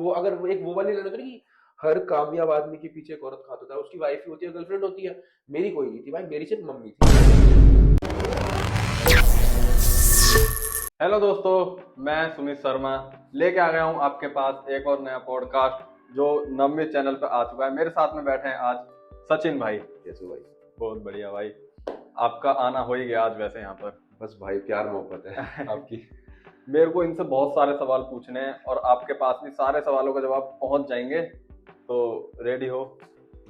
वो अगर वो एक वो वाली लाइन होती है ना कि हर कामयाब आदमी के पीछे एक औरत खात होता है, उसकी वाइफ ही होती है, गर्लफ्रेंड होती है। मेरी कोई नहीं थी भाई, मेरी सिर्फ मम्मी थी। हेलो दोस्तों, मैं सुमित शर्मा लेके आ गया हूँ आपके पास एक और नया पॉडकास्ट जो नवमे चैनल पर आ चुका है। मेरे साथ में बैठे हैं आज सचिन भाई। कैसे भाई? बहुत बढ़िया भाई, आपका आना हो ही गया आज वैसे यहाँ पर। बस भाई प्यार मोहब्बत है आपकी। मेरे को इनसे बहुत सारे सवाल पूछने हैं और आपके पास भी सारे सवालों का जवाब पहुंच जाएंगे, तो रेडी हो?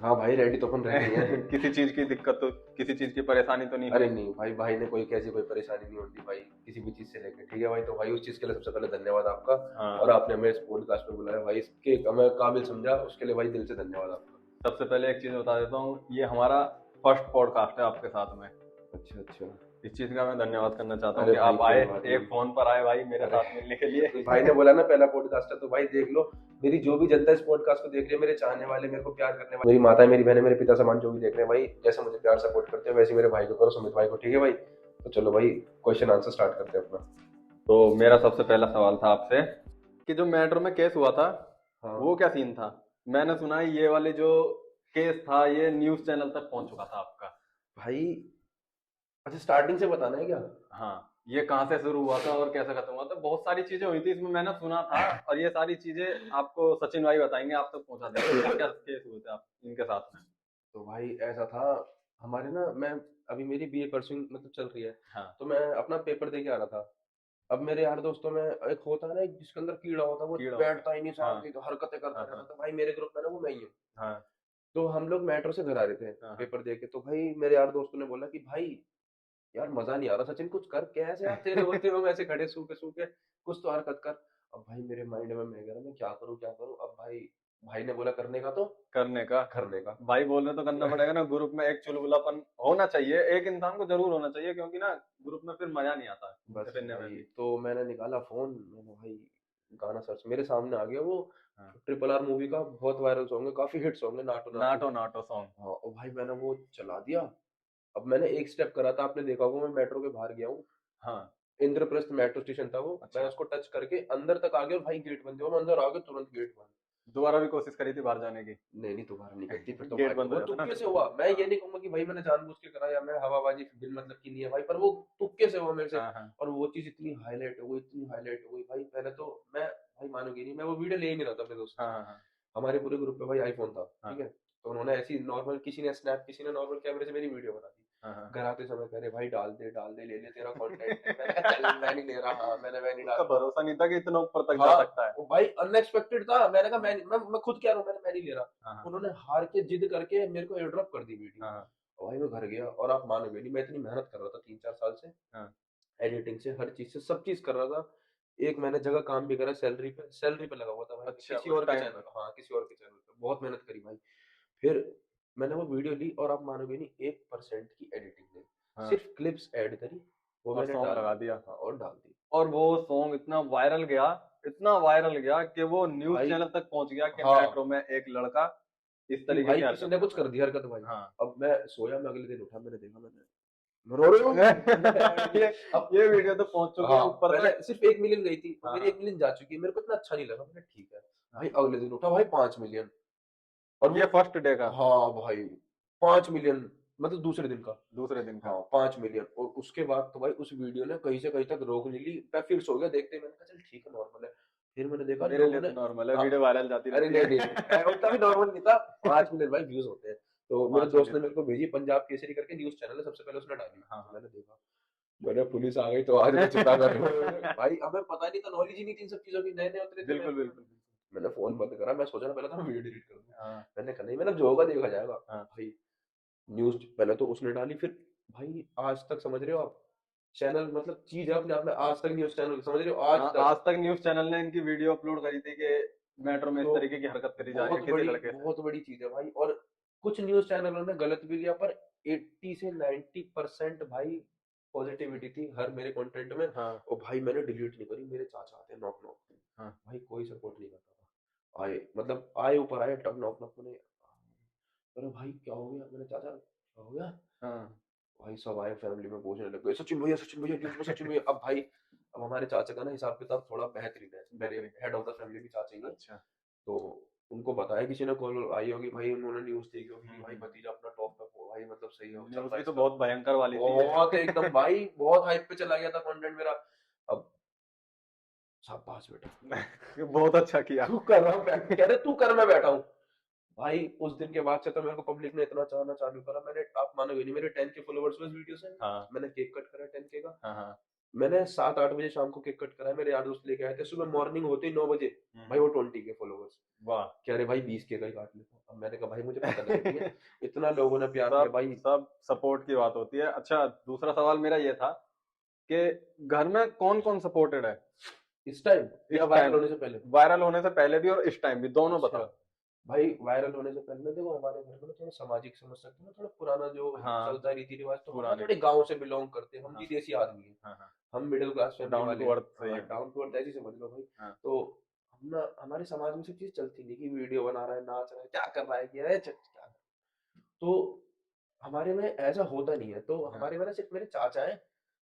हाँ भाई रेडी तो अपन रेडी है। किसी चीज की दिक्कत तो, किसी चीज की परेशानी तो नहीं अरे हुई? नहीं भाई, भाई ने कोई कैसी कोई परेशानी नहीं होती भाई, किसी भी चीज से लेकर। ठीक है भाई, तो भाई उस चीज के लिए सबसे पहले धन्यवाद आपका। हाँ। और आपने हमें इस पॉडकास्ट में बुलाया भाई, इसके हमें काबिल समझा, उसके लिए भाई दिल से धन्यवाद आपका। सबसे पहले एक चीज बता देता हूँ, ये हमारा फर्स्ट पॉडकास्ट है आपके साथ में। अच्छा अच्छा। इस चीज का मैं धन्यवाद करना चाहता हूँ अरे कि भाई आप कोई आए, बात एक नहीं। फोन पर आए भाई मेरे अरे साथ मिलने के लिए। भाई ने बोला ना पहला पॉडकास्ट है, तो भाई देख लो, मेरी जो भी जनता इस पॉडकास्ट को देख रही है, मेरे चाहने वाले, मेरे को प्यार करने वाले, मेरी माता, मेरी बहनें, मेरे पिता समान जो भी देख रहे हैं भाई, जैसे मुझे प्यार सपोर्ट करते हैं वैसे मेरे भाई को करो, सुमित भाई को। ठीक है भाई, तो चलो भाई क्वेश्चन आंसर स्टार्ट करते हैं अपना। तो मेरा सबसे पहला सवाल था आपसे कि जो मेट्रो में केस हुआ था, हाँ वो क्या सीन था? मैंने सुना है ये वाले जो केस था ये न्यूज चैनल तक पहुंच चुका था आपका। भाई, अच्छा स्टार्टिंग से बताना है क्या? हाँ, ये कहाँ से शुरू हुआ था और कैसे खत्म हुआ था, बहुत सारी चीजें हुई थी इसमें मैंने सुना था, और ये सारी चीजें आपको सचिन भाई बताएंगे, आप तक पहुंचा देंगे क्या क्या केस हुए थे आप इनके साथ में। तो भाई ऐसा था, हमारे ना, मैं अभी मेरी बीए परसुइंग मतलब चल रही है, हाँ। तो मैं अपना पेपर दे के आ रहा था। अब मेरे यार दोस्तों में एक होता है ना, एक जिसके अंदर कीड़ा होता है, वो कीड़ा होता है। बैठता ही नहीं हाँ साथ में, तो हरकतें करता हाँ रहता हाँ था। भाई मेरे ग्रुप में ना वो मैं ही हूँ। हाँ तो हम लोग मेट्रो से घर आ रहे थे हाँ हाँ। पेपर दे के, तो भाई मेरे यार दोस्तों ने बोला कि भाई यार मजा नहीं आ रहा सचिन, कुछ कर, कैसे यार तेरे होते हो ऐसे खड़े सूखे सूखे, कुछ तो हरकत कर। अब भाई मेरे माइंड में मैं कह रहा मैं क्या करूँ क्या करूँ। अब भाई, भाई ने बोला करने का, तो करने का। करने का। भाई बोल रहे तो करना पड़ेगा ना, ग्रुप में एक चुलबुलापन होना चाहिए, एक इंसान को जरूर होना चाहिए, क्योंकि ना ग्रुप में फिर मजा नहीं आता घूमने बस फिरने में भाई भी। तो मैंने निकाला फोन, मैंने भाई गाना सर्च, मेरे सामने आ गया वो हाँ। ट्रिपल आर मूवी का बहुत वायरल सॉन्ग है, काफी हिट सॉन्ग है, NATO Naatu. NATO NATO song. हाँ, और भाई मैंने वो चला दिया। अब मैंने एक स्टेप करा था, आपने देखा होगा, मैं मेट्रो के बाहर गया हूँ, हाँ। इंद्रप्रस्थ मेट्रो स्टेशन था वो, मैं अच्छा, उसको टच करके अंदर तक आ गया, और भाई गेट बंद हुआ, मैं अंदर आ गया, तुरंत गेट बंद। दोबारा भी कोशिश करी थी बाहर जाने की? नहीं नहीं, दोबारा नहीं करती फिर तो गेट भाई, बंद हो वो जाता ना तुक्के फिर से तो। हुआ। मैं ये हाँ नहीं कहूंगा कि भाई मैंने जानबूझ के करा या मैं हवाबाजी बिन मतलब की नहीं है भाई, पर वो तुक्के से हुआ मेरे से। हाँ हाँ और वो चीज इतनी हाईलाइट हो गई, इतनी हाईलाइट हो गई भाई, पहले तो मैं, भाई मानोगे नहीं, मैं वो वीडियो ले ही नहीं रहा था अपने दोस्तों हाँ से। हाँ हमारे पूरे ग्रुप पे भाई आईफोन था, हाँ ठीक है, तो उन्होंने ऐसी नॉर्मल, किसी ने स्नैप, किसी ने नॉर्मल कैमरे से मेरी वीडियो बना दी। हाँ हाँ। घर आते समय कह रहे भाई डाल दे, ले ले तेरा कंटेंट है। मैंने कहा चल मैं नहीं ले रहा, हाँ मैं नहीं उसका डाल रहा। भरोसा नहीं था कि इतना ऊपर तक जा हाँ, सकता है। वो भाई अनएक्सपेक्टेड था, मैंने कहा मैं खुद कह रहा हूँ, मैं नहीं ले रहा। हाँ हाँ उन्होंने हार के जिद करके मेरे को एयरड्रॉप कर दी वीडियो। हाँ और भाई मैं घर गया, और आप मानोगे नहीं, मैं इतनी मेहनत कर रहा था 3-4 साल से, हाँ। एडिटिंग से, हर चीज से, सब चीज कर रहा था। एक मैंने जगह काम भी करा, सैलरी पे लगा हुआ था भाई, अच्छा, किसी उस और के टाइम चैनल, पर। हाँ किसी और के चैनल पे बहुत मेहनत करी भाई। फिर मैंने वो वीडियो ली, और आप मानोगे नहीं, 1% की एडिटिंग नहीं, हाँ, सिर्फ क्लिप्स ऐड करी, वो और मैंने सॉन्ग डाल लगा दी। दिया। हाँ, और डाल दी। और वो सॉन्ग इतना वायरल गया, इतना वायरल गया कि वो न्यूज भाई चैनल तक पहुंच गया कि हाँ, मेट्रो में एक लड़का इस कि तरीके भाई की किसी हरकत ने कर कुछ रहा कर दिया हरकत भाई। है। हाँ। अब मैं सोया, मैं अगले दिन उठा, मैंने देखा, मैं रो रही हूँ। ये अब ये वीडियो तो पहुंच चुकी है हाँ, ऊपर पहले तक। सिर्फ 1 मिलियन गई थी, और हाँ मेरी हाँ 1 मिलियन जा चुकी है, मेरे को इतना अच्छा नहीं लगा, मैंने ठीक है। भाई हाँ। अगले दिन उठा भाई 5 मिलियन, और वो, ये फर्स्ट डे का? हाँ भाई 5 मिलियन, मतलब दूसरे दिन का। दूसरे दिन का? हाँ 5 मिलियन, और उसके बाद तो भाई उस वीडियो ने कहीं से कहीं तक रोक नहीं ली। मैं फिर सो गया देखते ही, मैंने कहा चल ठीक है, नॉर्मल है। फिर मैंने देखा मेरे लिए लोगों ने, तो नॉर्मल है, हाँ, वीडियो वायरल जाती अरे रहती नहीं नहीं है। नहीं, उतना भी नॉर्मल नहीं था। 5 मिलियन भाई व्यूज होते हैं। तो मेरे 5 मिलियन। दोस्त ने मेरे को भेजी, पंजाब केसरी करके न्यूज चैनल है, सबसे पहले उसने डाली, हाँ तो हाँ। मैंने देखा, मैंने पुलिस आ गई तो आज मैं चिपका कर भाई, हमें पता नहीं था, नॉलेज ही नहीं थी इन सब चीजों की, नए नए उतरे थे बिल्कुल मेट्रो में। बिल्कुल बिल्कुल। मैंने फोन बंद करा, मैं सोचा ना पहले तो मैं वीडियो डिलीट कर दूं। हाँ मैंने कहा नहीं, मैंने जो होगा देखा जाएगा। हाँ। भाई न्यूज पहले तो उसने डाली, फिर भाई आज तक, समझ रहे हो आप, चैनल मतलब चीज है अपने आप में, आज तक न्यूज चैनल, समझ रहे हो, आज हाँ, तक। आज तक न्यूज चैनल ने इनकी वीडियो अपलोड करी थी कि मेट्रो में इस तो तरीके की हरकत करी जा रही है किसी लड़के से। बहुत बड़ी चीज है भाई। और कुछ न्यूज चैनलों ने गलत भी लिया, पर 80 से 90% भाई पॉजिटिविटी थी हर मेरे कंटेंट में। हाँ और भाई मैंने डिलीट नहीं करी, मेरे चाचा आते हैं नॉक नॉक, हाँ भाई कोई सपोर्ट नहीं करता था, आए मतलब आए ऊपर आए, तब नॉक नॉक मैंने, अरे भाई क्या हो गया, मैंने चाचा क्या हो गया, हाँ। भाई सब आए फैमिली में पूछने लग गए, सचिन भैया न्यूज़ में सचिन भैया। अब भाई, अब हमारे चाचा का ना हिसाब किताब थोड़ा बेहतरीन है, मेरे बेहतरीन। हेड ऑफ द फैमिली भी चाचा ही हैं। अच्छा। तो उनको बताया, किसी ने कॉल आई होगी भाई, उन्होंने न्यूज देखी होगी कि भाई भतीजा अपना टॉप पे हो भाई, मतलब सही हो चल न्यूज रहा है भी तो इसका। बहुत भयंकर वाली थी ये। बहुत एकदम भाई, बहुत हाइप पे चला गया था कंटेंट मेरा। अब शाबाश बेटा, बहुत अच्छा किया। तू कर रहा हूँ, कह रहे तू कर, मैं बैठा हूँ। भाई उस दिन के बाद से तो मेरे को पब्लिक ने इतना चाहना चालू करा, मैंने, आप मानोगे नहीं, मेरे 10K फॉलोवर्स हुए इस वीडियो से। हाँ मैंने केक कट करा 10K का। हाँ हाँ। मैंने 7-8 बजे शाम को केक कट करा है, मेरे यार दोस्त लेके आए थे, सुबह मॉर्निंग होते ही 9 बजे भाई वो 20K फॉलोवर्स। वाह। कह रहे भाई 20K का ही काट लेता हूँ। अब मैंने कहा भाई मुझे पता नहीं है, इतना लोगों ने प्यार दिया सब भाई। सब सपोर्ट की बात होती है। अच्छा, दूसरा सवाल मेरा ये था कि घर में कौन कौन सपोर्टेड है इस टाइम या इस वायरल टाइम? होने से पहले? वायरल होने से पहले भी और इस टाइम भी, दोनों अच्छा बताओ। भाई, वायरल होने से पहले देखो, हमारे घर में ना थोड़ा सामाजिक, समझ सकते हो ना, थोड़ा पुराना जो हाँ, चलता है रीति रिवाज, तो हम ना पुराने। थोड़े गांव से बिलोंग करते हैं, हम हाँ भी देसी आदमी हैं। हाँ हाँ। हम मिडिल क्लास फैमिली डाउन वाले टू हैं। अर्थ सही हाँ, है। डाउन टू अर्थ ऐसी समझ लो भाई। हाँ तो हम ना, हमारे समाज में सब चीज चलती नहीं कि वीडियो बना रहा है, नाच रहा है, क्या कर रहा है, क्या है, क्या। तो हमारे में ऐसा होता नहीं है। तो हाँ। हमारे में ना सिर्फ मेरे चाचा हैं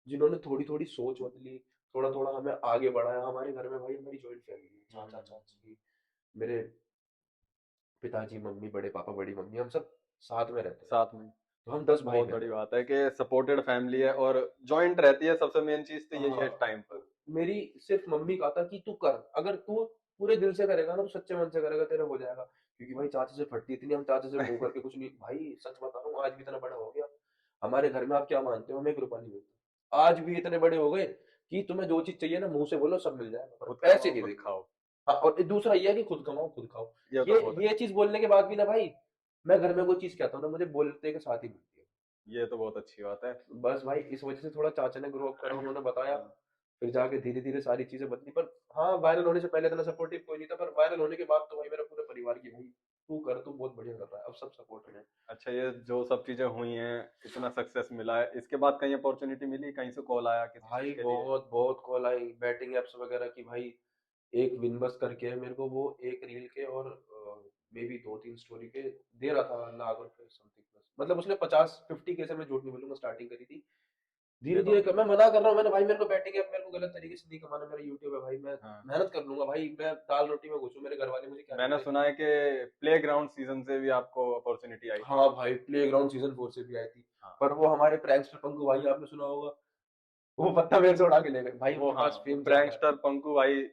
जिन्होंने थोड़ी थोड़ी सोच बदली, थोड़ा थोड़ा हमें आगे बढ़ाया। हमारे घर में भाई हमारी जॉइंट फैमिली है, चाचा चाची, मेरे पिताजी, मम्मी, बड़े पापा, बड़ी मम्मी, हम सब साथ में रहते हैं। साथ में। तो हम 10 भाई बहुत बहन बड़ी हैं। बात है कि सपोर्टेड फैमिली है और जॉइंट रहती है। सबसे मेन चीज तो यही है हाँ, इस टाइम पर। तो मेरी सिर्फ मम्मी का था कि तू कर, अगर तू पूरे दिल से करेगा ना, तो सच्चे मन से करेगा, तेरा हो जाएगा। क्योंकि भाई चाचे से फटती इतनी, हम चाचे से मुंह करके कुछ नहीं भाई, सच बता रहा हूँ, आज भी इतना बड़ा हो गया, हमारे घर में आप क्या मानते हो, हमें 1 रुपया नहीं मिलता। आज भी इतने बड़े हो गए कि तुम्हें जो चीज चाहिए ना, मुंह से बोलो सब मिल जाएगा, पर खुद पैसे कमाओ नहीं खुद देंगे। खाओ। हाँ, और दूसरा ये है कि खुद कमाओ खुद खाओ। ये तो ये बहुत ये चीज बोलने के बाद भी ना भाई, मैं घर में कोई चीज कहता हूँ ना, मुझे बोलते के साथ ही मिलती है। ये तो बहुत अच्छी बात है। बस भाई इस वजह से थोड़ा चाचा ने ग्रो अप करा, उन्होंने बताया, हाँ। फिर जाके धीरे धीरे सारी चीजें बदली। पर हाँ, वायरल होने से पहले इतना सपोर्टिव कोई नहीं था, पर वायरल होने के बाद तो भाई मेरा पूरा परिवार की, भाई तू कर, तू बहुत बढ़िया कर रहा है, अब सब सपोर्ट में। अच्छा, ये जो सब चीजें हुई हैं, इतना सक्सेस मिला है, इसके बाद कहीं अपॉर्चुनिटी मिली, कहीं से कॉल आया किसी चीज भाई के लिए? बहुत बहुत कॉल आई, बैटिंग एप्स वगैरह की भाई। एक विनबस करके है मेरे को, वो एक रील के और मे बी 2-3 स्टोरी के दे रहा था लाख रुपए समथिंग प्लस, मतलब उसने 50-50 के से, मैं झूठ नहीं बोलूंगा, स्टार्टिंग करी थी। ये धीरे तो। धीरे कर, मैं मना कर रहा हूँ, मैंने भाई मेरे को बैटिंग ऐप, मेरे को गलत तरीके से नहीं कमाना, मेरा यूट्यूब है भाई, मैं हाँ, मेहनत कर लूंगा भाई, मैं दाल रोटी में घुसूं, मेरे घर वाले मुझे क्या मैंने कहते हैं। सुना है कि प्ले ग्राउंड सीजन से भी आपको अपॉर्चुनिटी आई थी। हाँ भाई, प्लेग्राउंड सीजन 4 से भी आई थी। हाँ। पर वो हमारे प्रैंकस्टर पंकु भाई, आपने सुना होगा, वो पत्ता मेरे से उड़ा के ले गए भाई, वो उनके हाँ, पास फेम ज्यादा है। प्रैंकस्टर पंकु भाई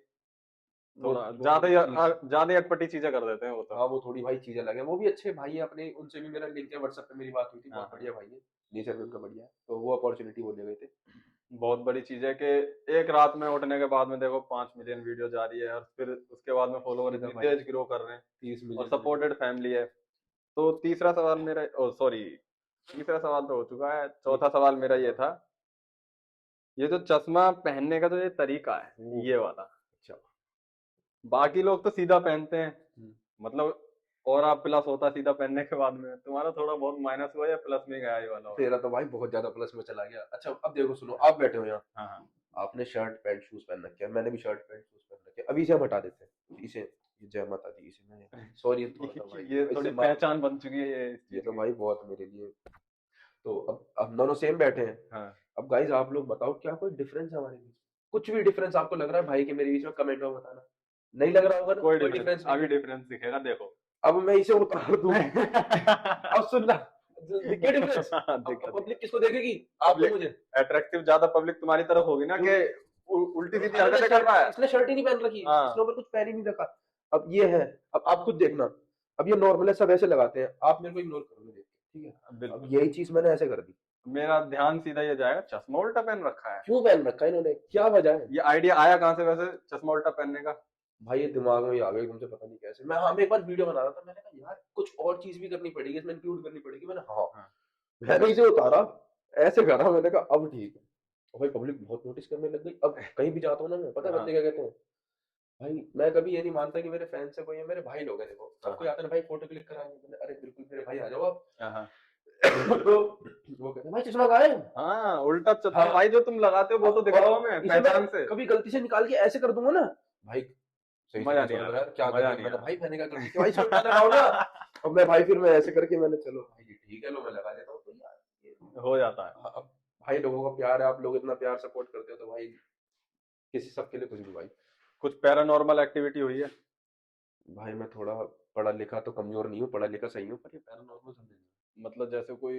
वो थोड़ा वो थोड़ी चीज, ज्यादा ही अटपटी चीजें कर देते हैं वो तो। हाँ वो थोड़ी भाई चीजें लगे, वो भी अच्छे भाई है अपने, उनसे भी मेरा लिंक है, व्हाट्सएप पे मेरी बात हुई थी, हाँ बहुत हाँ। बढ़िया भाई है, नेचर भी उनका बढ़िया है, तो वो अपॉर्चुनिटी वो ले गए थे। बहुत बड़ी चीज है कि एक रात में उठने के बाद में देखो 5 मिलियन वीडियो जा रही है और फिर उसके बाद में फॉलोवर सीधा इतनी भाई तेज ग्रो कर रहे हैं 30 और मिलियन सपोर्टेड फैमिली है। तो तीसरा सवाल मेरा, ओ सॉरी, तीसरा सवाल तो हो चुका है, चौथा सवाल मेरा ये था, ये जो चश्मा पहनने का जो ये तरीका है ये वाला, अच्छा। बाकी लोग तो सीधा पहनते हैं, हम्म। मतलब और आप प्लस होता है सीधा पहनने के बाद में, तुम्हारा थोड़ा बहुत माइनस हुआ या प्लस में गया ये वाला और? तेरा तो भाई बहुत ज्यादा प्लस में चला गया। अच्छा अब देखो सुनो, आप बैठे हो यहाँ, हाँ हाँ। आपने शर्ट पैंट शूज पहन रखे हैं, मैंने भी शर्ट पैंट शूज पहन रखे हैं, अभी इसे हम हटा देते हैं, इसे, ये जय माता दी, इसे मैं, सॉरी थोड़ा सा भाई, ये इससे थोड़ी पहचान बन चुकी है ये इस ये चीज तो की। भाई बहुत मेरे लिए। तो अब हम दोनों सेम बैठे हैं। हाँ। अब गाइस आप लोग बताओ, क्या कोई डिफरेंस है हमारे बीच? कुछ भी डिफरेंस आपको लग रहा है भाई के मेरे बीच में, कमेंट में बताना। नहीं लग रहा होगा ना, कोई कोई डिफरेंस, डिफरेंस नहीं अभी है। डिफरेंस दिखेगा देखो। अब मैं इसे उतार दूं, अब सुनना, दिखे डिफरेंस? अब दिक्कत पब्लिक दिक्कत। किसको देखेगी? आपको, पब्लिक मुझे। अट्रैक्टिव ज्यादा पब्लिक तुम्हारी तरफ होगी ना कि उल्टी सीधी अरे हरकतें कर रहा है। इसने शर्ट ही नहीं पहन रखी, इसने हाँ। ऊपर कुछ पहन ही नहीं रखा। अब ये है, अब आप खुद देखना, अब ये नॉर्मल है, सब ऐसे लगाते हैं, आप मेरे को इग्नोर करोगे देख के, ठीक है? अब बिल्कुल। यही चीज मैंने ऐसे कर दी। मेरा ध्यान सीधा ये जाएगा, चश्मा उल्टा पहन रखा है। क्यों पहन रखा है इन्होंने, क्या वजह है? ये आइडिया आया कहाँ से वैसे चश्मा उल्टा पहनने का? भाई ये दिमाग में ही आ गई तुमसे, पता नहीं कैसे। मैं, हाँ, मैं एक बार वीडियो बना रहा था, मैंने कहा यार कुछ और चीज भी करनी पड़ेगी इसमें, इंक्लूड करनी पड़ेगी, मैंने, हाँ, हाँ। मैंने इसे उतारा, ऐसे करा, मैंने कहा अब ठीक है। और भाई पब्लिक बहुत नोटिस करने लग गई, अब कहीं भी जाता हूँ ना मैं, पता है बंदे हाँ क्या कहते हैं? भाई मैं कभी ये नहीं मानता कि मेरे फैंस है कोई, है मेरे भाई लोग हैं, देखो हाँ सब कोई हाँ आता है ना भाई, फोटो क्लिक कराएंगे, मैंने, अरे बिल्कुल मेरे भाई आ जाओ आप। हाँ हाँ। तो वो कहते हैं भाई चश्मा कहाँ है? हाँ, उल्टा चश्मा हाँ, भाई जो तुम लगाते हो वो तो दिखाओ और हमें इसे मैं पहचान से। कभी गलती से निकाल के ऐसे कर दूंगा ना भाई, सही से मजा नहीं नहीं समझ आ रहा रहा, यार क्या कर मजा रहे हो, नहीं आ मैंने रहा। भाई मैंने क्या कर दिया भाई, शर्ट लगाओ ना। अब मैं भाई, फिर मैं ऐसे करके, मैंने, चलो भाई जी ठीक है, लो मैं लगा देता हूँ, तो यार हो जाता है। अब भाई लोगों का प्यार है, आप लोग इतना प्यार सपोर्ट करते हो, तो भाई किसी सबके लिए कुछ भी भाई। कुछ पैरानॉर्मल एक्टिविटी हुई है? भाई मैं थोड़ा पढ़ा लिखा तो कमजोर नहीं हूँ, पढ़ा लिखा सही हूँ, पर ये पैरानॉर्मल समझे। मतलब जैसे कोई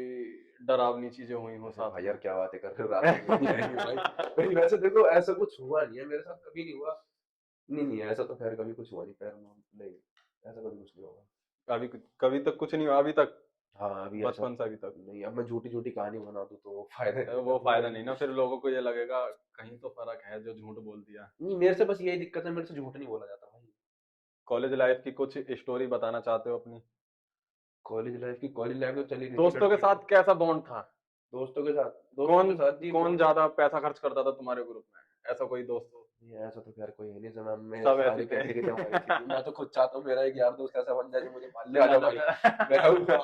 डरावनी चीजें हुई हो अरे साथ भाई में? यार क्या बातें कर रहे हो, रात में नींद नहीं आएगी भाई। नहीं वैसे देखो ऐसा कुछ हुआ नहीं है मेरे साथ, कभी नहीं हुआ। नहीं नहीं ऐसा तो खैर कभी कुछ हुआ नहीं पैरानॉर्मल, नहीं ऐसा कभी कुछ नहीं होगा। अभी कभी तक कुछ नहीं हुआ अभी तक, हाँ अभी ऐसा बचपन से अभी तक? नहीं, अब मैं झूठी झूठी कहानी बना दूँ तो फायदा नहीं है, वो वो फायदा मेरे नहीं ना, लिए। फिर लोगों को ये लगेगा कहीं तो फर्क है जो झूठ बोल दिया। नहीं मेरे से बस यही दिक्कत है, मेरे से झूठ नहीं बोला जाता भाई। कॉलेज लाइफ की कुछ स्टोरी बताना चाहते हो अपनी? कॉलेज लाइफ तो चली रही थी दोस्तों के लड़कियों। साथ कैसा बॉन्ड था? दोस्तों के साथ, दोस्तों कौन के साथ जी कौन बॉन्ड। ज्यादा पैसा खर्च करता था तुम्हारे ग्रुप में? ऐसा कोई दोस्त हो? ये ऐसा तो खैर कोई है नहीं समय में, सब ऐसे सारी थे। कैटेगरी हमारी थी, मैं तो खुद चाहता हूँ मेरा एक यार दोस्त ऐसा बन जाए जो मुझे मान ले, जो आजा ज्यादा भाई मैं आऊंगा।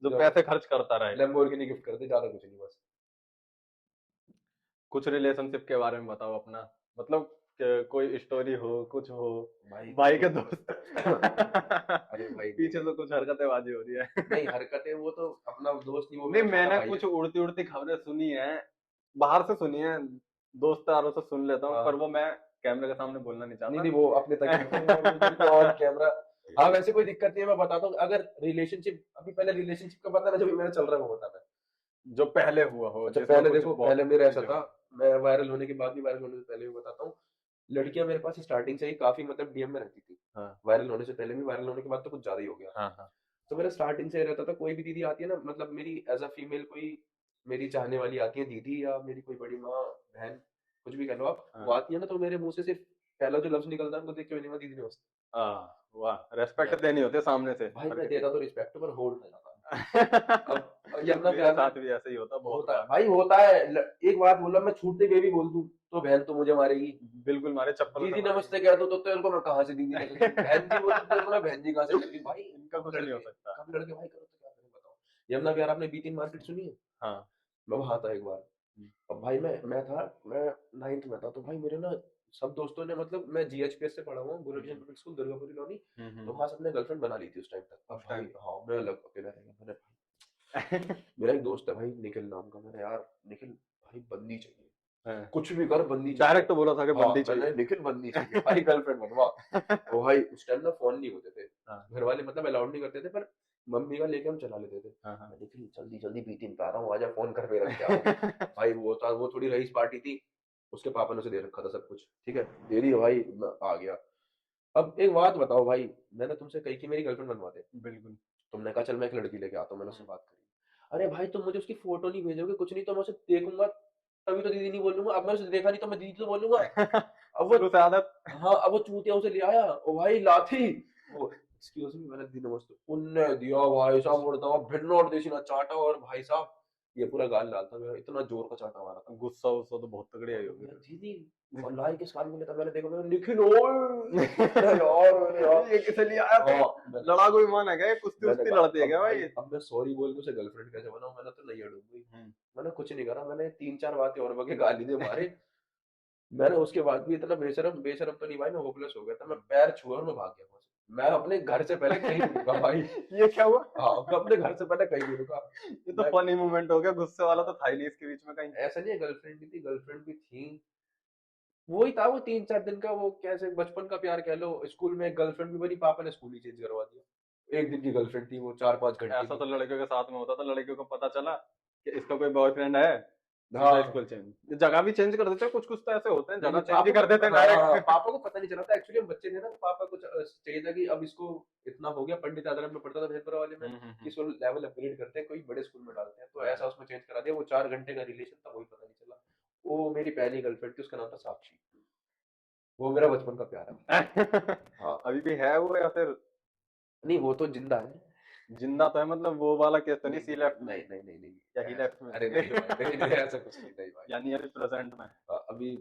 जो जो पैसे खर्च करता रहे। लैम्बोर्गिनी गिफ्ट कर दे, ज्यादा कुछ नहीं बस। कुछ रिलेशनशिप के बारे में बताओ अपना, मतलब कोई स्टोरी हो, कुछ हो। भाई भाई देखो के दोस्त अरे भाई पीछे से कुछ हरकतें बाजी हो रही नहीं है। हरकतें वो तो अपना दोस्त नहीं, वो नहीं, मेरा छोटा मैंने भाई है। कुछ उड़ती उड़ती खबरें सुनी है, बाहर से सुनी है, दोस्त यारों से सुन लेता हूँ, पर हाँ वो मैं कैमरे के सामने बोलना नहीं नहीं चाहता। नहीं वो अपने तक ही रखो, मैं उधर पे ऑन कैमरा। हाँ वैसे कोई दिक्कत नहीं है, मैं बताता हूँ। अगर रिलेशनशिप, अभी पहले रिलेशनशिप का पता ना जब मेरा चल रहा है वो बताना है। जो पहले हुआ हो, अच्छा जिसमें पहले कुछ देखो, बहुत पहले मेरा ऐसा चीजें था, हो। मैं वायरल होने के बाद भी, वायरल होने से पहले भी बताता हूँ। लड़कियां मेरे पास स्टार्टिंग से ही काफी मतलब डीएम में रहती थी। हाँ वायरल होने से पहले भी, वायरल होने के बाद तो कुछ ज्यादा ही हो गया। हाँ हाँ तो मेरा स्टार्टिंग से रहता था, कोई भी दीदी आती है ना, मतलब मेरी एज अ फीमेल कोई मेरी चाहने वाली आती है, दीदी या मेरी कोई बड़ी माँ, बहन, कुछ भी कह लो आप, वो हाँ। आती है ना, तो मेरे मुंह से सिर्फ पहला जो लफ्ज निकलता है उनको देख के मैंने कहा, दीदी नमस्ते। वाह, रेस्पेक्ट देनी होती है सामने से भाई हर मैं किसी देता को। तो रिस्पेक्ट पर होल्ड नहीं आता। अब ये अपना मेरे प्यार ना, साथ भी ऐसा ही होता बहुत होता है बार। भाई, होता है। एक बात बोला मैं छूटते हुए भी बोल दूं तो बहन तो मुझे मारेगी। बिल्कुल, मारे चप्पलों से दीदी नमस्ते मारेंगे। कह दो तो तेरे को मैं कहाँ से दीदी लग गई, बहन जी बोल दो तो तेरे को मैं बहन जी कहाँ से लग गई भाई। इनका कब कुछ नहीं हो लड़के, सकता। कब लड़के भाई करो तो क्या करें बताओ। यमुना प्यार आपने बी3 मार्केट सुनी है? हाँ। मैं वहां था एक बार। अब भाई मैं 9th में था, तो भाई मेरे ना सब दोस्तों ने, मतलब मैं जीएचपीएस से पढ़ा हुआ हूँ, गुरु पब्लिक स्कूल दुर्गापुरी कॉलोनी। तो हम्म। वहां सबने गर्लफ्रेंड बना ली थी उस टाइम तक। अब उस भाई टाइम हाँ मैं अलग अकेला रह गया, मैंने पे। मेरा एक दोस्त है भाई निखिल नाम का, मैंने यार निखिल भाई बंदी चाहिए, हाँ, कुछ भी कर बंदी चाहिए। डायरेक्ट तो बोला था कि हाँ बंदी मैंने चाहिए। निखिल बंदी चाहिए भाई, गर्लफ्रेंड बनवा। तो भाई उस टाइम ना फोन नहीं होते थे, हाँ घर वाले मतलब अलाउड नहीं करते थे, पर मम्मी का लेके हम चला लेते थे। हाँ हाँ। मैं निखिल जल्दी जल्दी B3 पे आ रहा हूँ, आजा फोन घर पे रख के आ रहा हूँ। भाई वो था, वो थोड़ी रईस पार्टी थी, उसके पापा ने उसे दे रखा था सब कुछ, ठीक है दे दी भाई, मैं आ गया। अब एक बात बताओ भाई, मैंने तुमसे कही कि मेरी गर्लफ्रेंड बनवा दे, बिल्कुल। तुमने कहा चल मैं एक लड़की लेके आता हूँ, मैंने उससे हम्म। बात करी। अरे भाई तुम मुझे उसकी फोटो नहीं भेजोगे, कुछ नहीं, तो मैं उसे देखूंगा तभी तो दीदी नहीं बोलूंगा, अब मैं उसे देखा नहीं तो मैं दीदी तो बोलूंगा। अब वो, शुरू से आदत। हाँ अब वो चूतिया उसे ले आया, ओ भाई लाठी, वो एक्सक्यूज मी मैंने दी नमस्ते, उनने दिया भाई साहब उड़ता भिन्न और देसी ना चाटा, और भाई साहब ये पूरा गाल लाल था मेरा, इतना जोर का चाटा मारा था। गुस्सा उस्सा तो बहुत तगड़ी आई और होगी मैं फिर। दीदी, और लाई किस काम में लेता, मैंने देखा, मैंने निखिल ओए मैंने यार, मैंने यार ये किसे लिए आया तू? हाँ मैं लड़ाकू विमान है क्या ये? कुश्ती मैंने उस्ती कहा लड़ती है अब क्या भाई भाई? अब मैं सॉरी बोल के उसे गर्लफ्रेंड कैसे बनाऊं, मैंने तो नहीं अड़ूंगी। हम्म। मैंने कुछ नहीं करा, मैंने 3-4 बातें और बके गाली दे मारे। मैंने उसके बाद भी इतना बेशरम बेशरम तो नहीं भाई, मैं होपलेस हो गया था, मैं पैर छुआ और मैं भाग गया वहां से। मैं अपने घर से पहले कहीं नहीं रुका भाई। ये क्या हुआ? हाँ मैं अपने घर से पहले कहीं नहीं रुका। ये तो मैं फनी मोमेंट हो गया, गुस्से वाला तो हाँ, था ही नहीं इसके बीच में कहीं। ऐसा नहीं है, गर्लफ्रेंड भी थी, गर्लफ्रेंड भी थी। वही था वो 3-4 दिन का, वो कैसे बचपन का प्यार कह लो। स्कूल में एक गर्लफ्रेंड भी बनी, पापा ने स्कूल ही चेंज करवा दिया। एक दिन की गर्लफ्रेंड थी वो, 4-5 घंटे ऐसा की। तो लड़कियों के साथ में होता था, लड़कियों को पता चला कि इसका कोई बॉयफ्रेंड है, सीधा हाँ स्कूल चेंज, जगह भी चेंज कर देते हैं, कुछ कुछ तो ऐसे होते हैं नहीं जगह नहीं चेंज ही पापा कर देते को, हैं हाँ हाँ, डायरेक्ट। पापा को पता नहीं चला था एक्चुअली, हम बच्चे थे ना, तो पापा को चाहिए था कि अब इसको इतना हो गया, पंडित आदरम में पढ़ता था भेदपुरा वाले में, कि इसको लेवल अपग्रेड करते हैं, कोई बड़े स्कूल में डालते हैं, तो ऐसा उसमें चेंज करा दिया। वो 4 घंटे का रिलेशन था, वही पता नहीं चला। वो मेरी पहली गर्लफ्रेंड थी, उसका नाम था साक्षी। वो मेरा बचपन का प्यार है। हाँ अभी भी है वो या फिर? नहीं वो तो जिंदा है। जिंदा तो है, मतलब वो वाला केस तो नहीं, नहीं सी लेफ्ट में नहीं नहीं नहीं नहीं या ही लेफ्ट में? अरे नहीं भाई, नहीं नहीं ऐसा कुछ नहीं, नहीं भाई। यानी अभी प्रेजेंट में? अभी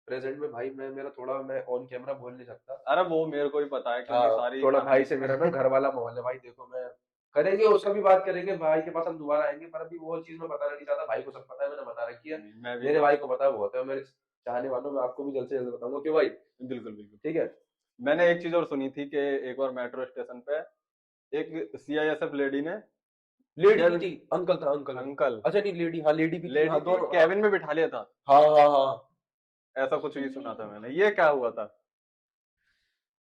प्रेजेंट में भाई मैं, मेरा थोड़ा, मैं ऑन कैमरा बोल नहीं सकता। अरे वो मेरे को भी पता है, क्योंकि हाँ सारी थोड़ा भाई कहानी। से मेरा ना घर वाला माहौल है भाई, देखो मैं करेंगे उसका भी बात करेंगे, भाई के पास हम दोबारा आएंगे, पर अभी वो चीज मैं बताना नहीं चाहता, भाई को सब पता है, मैंने बता रखी है। मैं भी। मेरे भाई को पता है, वो होता है मेरे चाहने वालों में, आपको भी जल्द से जल्द बताऊंगा कि भाई बिल्कुल बिल्कुल। ठीक है। मैंने एक चीज और सुनी थी कि एक बार मेट्रो स्टेशन पे एक सीआईएसएफ लेडी ने, लेडी या नहीं थी, अंकल था, अंकल। अंकल, अच्छा नहीं लेडी, हाँ लेडी भी थी, लेडी हाँ थी, दोनों, हाँ कैबिन में बिठा लिया था। हाँ हाँ हाँ। ऐसा कुछ भी सुना था मैंने, ये क्या हुआ था?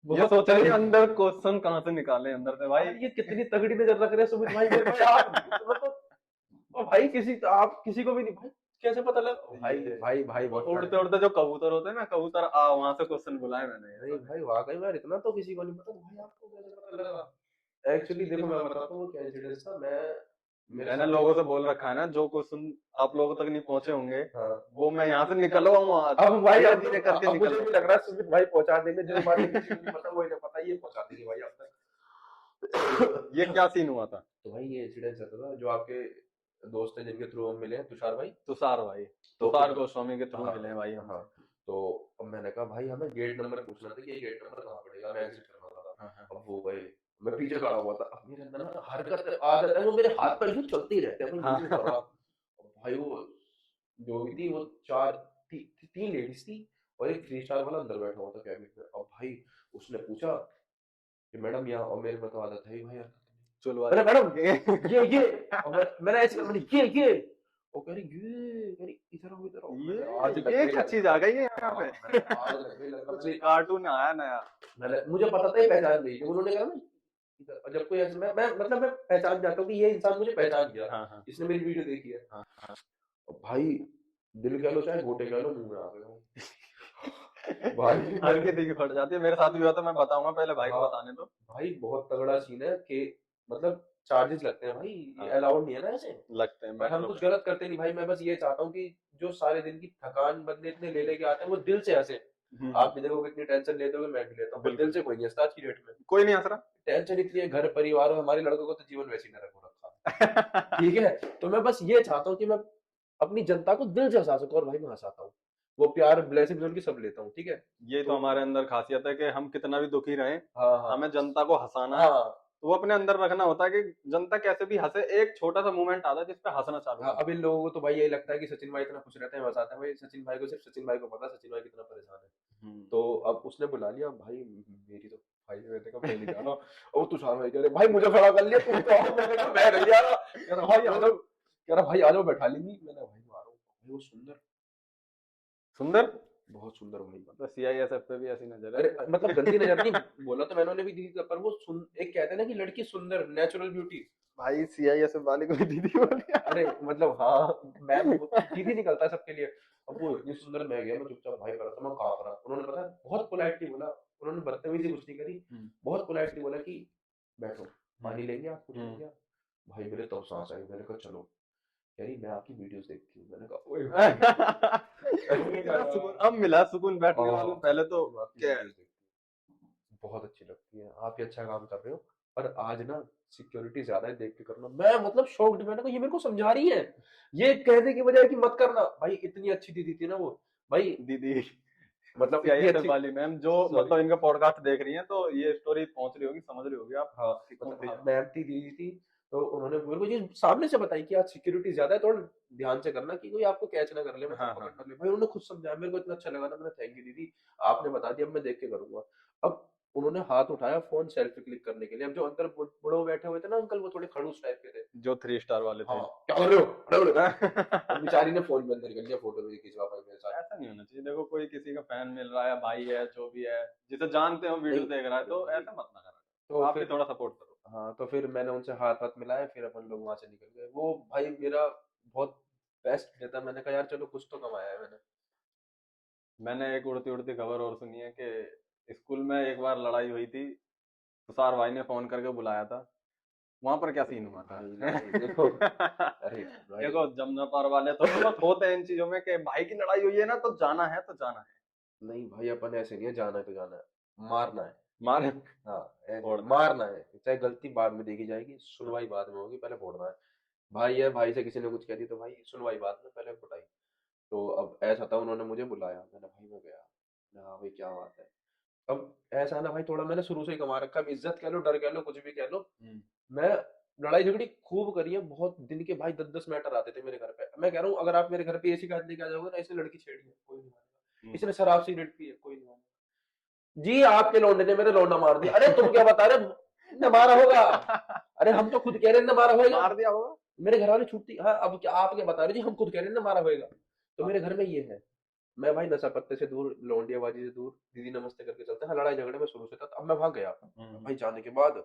ये बहुत सोच रहे हैं अंदर क्वेश्चन कहाँ से निकाले अंदर से भाई। ये कितनी तगड़ी नजर रख रहे हैं सुमित भाई मेरे पे यार, मतलब और भाई आप किसी को भी नहीं भाई, कैसे पता लगा भाई ये भाई भाई बहुत उड़ते उड़ते जो कबूतर होते हैं ना, कबूतर आ वहां से क्वेश्चन बुलाए मैंने नहीं भाई वाकई में यार, इतना तो किसी को नहीं पता, भाई आपको कैसे पता लगा? एक्चुअली देखो मैं बताता हूँ वो क्या इंसिडेंस था। मेरे मैंने साथ लोगों से बोल रखा है ना, जो क्वेश्चन आप लोगों तक नहीं पहुंचे होंगे हाँ वो मैं यहाँ से निकलवाऊँ आज, अब भाई धीरे अब धीरे करके अब मुझे भी लग निकलवाऊँ। रहा है सुमित भाई पहुंचा देंगे, जो बातें किसी को नहीं पता वो इन्हें पता, ये पहुंचा देंगे भाई अब तक। ये क्या सीन हुआ था? तो भाई ये इंसिडेंस रहता था, जो आपके दोस्त हैं जिनके थ्रू हम मिले हैं, तुषार भाई। तुषार भाई, तो तुषार गोस्वामी के थ्रू हाँ मिले हैं भाई हम। हाँ, तो अब मैंने कहा भाई हमें गेट नंबर पूछना था कि ये गेट नंबर कहाँ पड़ेगा, मैं एग्जिट करना था। हाँ, हाँ। अब वो गए, मैं पीछे खड़ा हुआ था, अब मेरे अंदर ना हरकत आदत है, वो मेरे हाथ पैर यूं चलते ही रहते हैं भाई, हाँ। मुझे कर रहा। अब भाई वो जो भी थी वो तीन लेडीज थी और एक 3 स्टार वाला अंदर बैठा हुआ था कैबिन में। अब भाई उसने पूछा कि मैडम यहाँ, और मेरे में तो आदत है ही भाई यार, चलो अरे मैडम ये और मैंने ऐसे मैंने ये वो कह रही इधर आओ इधर आओ। मैंने आज लग ये गई क्या लग- चीज आ गई है यहाँ पे? मैंने आज लग गई लग कुछ मैंने कार्टून आया नया। मैंने मुझे पता था ये पहचान गई, जब उन्होंने कहा ना इधर, और जब कोई ऐसे मैं मतलब मैं पहचान जाता हूँ कि ये इंसान मुझे पहचान गया, हाँ, हाँ, इसने मेरी वीडियो देखी है। हाँ, हाँ। और भाई दिल कह लो चाहे घोटे कह लो, मुंह में आ गए भाई। हर किसी की फट जाती है, मेरे साथ भी हुआ था, मैं बताऊंगा, पहले भाई को हाँ, बताने दो। भाई बहुत तगड़ा सीन है कि मतलब चार्जेस लगते हैं भाई, ये हाँ। अलाउड नहीं है ना ऐसे, लगते हैं पर हम मेट्रो कुछ पे। गलत करते नहीं भाई। मैं बस ये चाहता हूँ कि जो सारे दिन की थकान बंदे इतने ले लेके आते हैं वो दिल से हंसे। आप भी देखो कितनी टेंशन लेते हो, मैं भी लेता हूँ, पर दिल से कोई नहीं हंसता आज की डेट में। कोई नहीं हंस रहा। टेंशन इतनी है घर परिवार, और हमारे लड़कों को तो जीवन वैसे ही नरक हो रखा है। ठीक है, तो मैं बस ये चाहता हूँ कि मैं अपनी जनता को दिल से हंसा सकूं, और भाई मैं हंसाता हूँ, वो प्यार ब्लेसिंग्स उनकी सब लेता हूँ। ठीक है, ये तो हमारे अंदर खासियत है कि हम कितना भी दुखी रहें, हाँ हाँ हमें जनता को हंसाना है। हाँ तो वो अपने अंदर रखना होता है कि जनता कैसे भी हंसे, एक छोटा सा मूवमेंट आता है जिसपे हंसना चालू हाँ। कर अब इन लोगों को तो भाई यही लगता है कि सचिन भाई इतना खुश रहते हैं, हंसाते हैं, भाई सचिन भाई को सिर्फ सचिन भाई को पता है सचिन भाई कितना परेशान है। दो। तो अब उसने बुला लिया भाई, मेरी तो भाई मैंने कहा मैं नहीं जा रहा। और तुषार भाई कह रहे भाई मुझे खड़ा कर लिया, तुम तो आओ। मैंने कहा मैं नहीं जा रहा। कह रहा भाई आ जाओ, कह रहा भाई आ जाओ बैठा लेंगी। मैंने भाई आ रहा हूँ भाई, वो सुंदर, सुंदर। बहुत सुंदर भाई। तो सीआईएसएफ पे भी ऐसी नजर अरे है। मतलब गंदी नजर नहीं बोला तो मैंने भी दी थी, पर वो एक कहते हैं ना कि लड़की सुंदर, नेचुरल ब्यूटी। भाई सीआईएसएफ वाले को भी दीदी बोली। अरे मतलब हाँ, मैं दीदी निकलता है सबके लिए। अब वो इतनी सुंदर, मैं गया, मैं चुपचाप भाई कर रहा था, मैं कांप रहा। उन्होंने पता है बहुत पोलाइटली बोला, उन्होंने बदतमीजी कुछ नहीं करी, बहुत पोलाइटली बोला कि बैठो, पानी लेंगे आप, कुछ लेंगे आप। भाई मेरे तो सांस आई, मैंने कहा चलो, कह रही मैं आपकी वीडियोस देखती हूँ। मैंने कहा ओए सुकून अब मिला, सुकून बैठने वालों पहले तो मैं आपकी क्या। वीडियोस देखती हूँ, बहुत अच्छी लगती है, आप ये अच्छा काम कर रहे हो, पर आज ना सिक्योरिटी ज्यादा है, देख के करना। मैं मतलब शॉक्ड, मैंने कहा ये मेरे को समझा रही है, ये कहने की बजाय कि मत करना। भाई इतनी अच्छी दीदी थी ना वो भाई, दीदी मतलब इतनी सीआईएसएफ अच्छी। वाली मैम जो Sorry. मतलब इनका पॉडकास्ट देख रही हैं, तो ये स्टोरी पहुंच रही होगी, समझ रही होगी आप। हाँ कि कौन मतलब सी हाँ, है। मैम थी, दीदी थी। तो उन्होंने मेरे को ये सामने से बताई कि आज सिक्योरिटी ज्यादा है, थोड़ा ध्यान से करना कि कोई आपको कैच ना कर ले, मतलब हाँ, पकड़ हाँ। ना ले। भाई उन्होंने खुद समझाया, मेरे को इतना अच्छा लगा ना, मैंने थैंक यू दीदी, आपने बता दिया, अब मैं देख के करूंगा। अब उन्होंने हाथ उठाया फोन सेल्फी क्लिक करने के लिए। अब जो अंदर बुढ़ो बैठे हुए थे ना अंकल, वो थोड़े खड़ूस टाइप के थे। जो 3 स्टार वाले थे। हाँ क्या कर रहे हो, खड़े हो गए। अब बेचारी ने फोन बंद कर लिया, फोटो भी खिंचवा पाई मेरे साथ। ऐसा नहीं होना चाहिए, देखो कोई किसी का फैन मिल रहा है, भाई है, जो भी है, जिसे जानते हो वीडियो नहीं, देख रहा है, तो ऐसा मत ना करा तो आप भी फिर थोड़ा सपोर्ट करो। हाँ, तो फिर मैंने उनसे हाथ हाथ मिलाया, फिर अपन लोग वहां से निकल गए। वो भाई मेरा बहुत बेस्ट देता, मैंने कहा यार चलो कुछ तो कमाया है मैंने। मैंने एक उड़ती उड़ती खबर और सुनी है कि स्कूल में एक बार लड़ाई हुई थी, तुषार भाई ने फोन करके बुलाया था, वहां पर क्या सीन हुआ था? भाई नहीं देखो, अरे भाई देखो जमनापार वाले तो बहुत होते हैं इन चीजों में कि भाई की लड़ाई हुई है ना, तो जाना है तो जाना है। नहीं भाई, अपन ऐसे नहीं है, जाना है तो जाना है, मारना है। मारे। हाँ फोड़ना। मारना है, चाहे गलती बाद में देखी जाएगी, सुनवाई बाद में होगी, पहले फोड़ना है। भाई है, भाई से किसी ने कुछ कह दी तो भाई सुनवाई बाद में, पहले कुटाई। तो अब ऐसा था, उन्होंने मुझे बुलाया, मैंने भाई मैं गया, मैंने हाँ भाई क्या बात है। अब ऐसा है ना भाई, थोड़ा मैंने शुरू से ही कमा रखा है, इज्जत कह लो, डर कह लो, कुछ भी कह लो। मैं लड़ाई झगड़ी खूब करी है, बहुत दिन के भाई 10-10 मैटर आते थे मेरे घर पे। मैं कह रहा हूँ अगर आप मेरे घर पे ऐसी बात लेके आ जाओगे ना, इसने लड़की छेड़ी है, कोई नहीं मानेगा, इसने शराब सिगरेट पी है, कोई नहीं मानेगा, जी आपके लौंडे ने मेरे लौंडा मार दिया। अरे तुम क्या बता रहे हो, ने मारा होगा। अरे हम तो खुद कह रहे हैं ने मारा होगा, मार दिया होगा। मेरे घर वाले छुट्टी, हाँ अब क्या आप क्या बता रहे हो जी, हम खुद कह रहे हैं ने मारा होगा। तो मेरे घर में ये है, मैं भाई नशा पत्ते से दूर, लौंडियाबाजी से दूर, दीदी नमस्ते करके चलते हैं। लड़ाई झगड़े में शुरू से था, अब मैं वहां गया भाई। जाने के बाद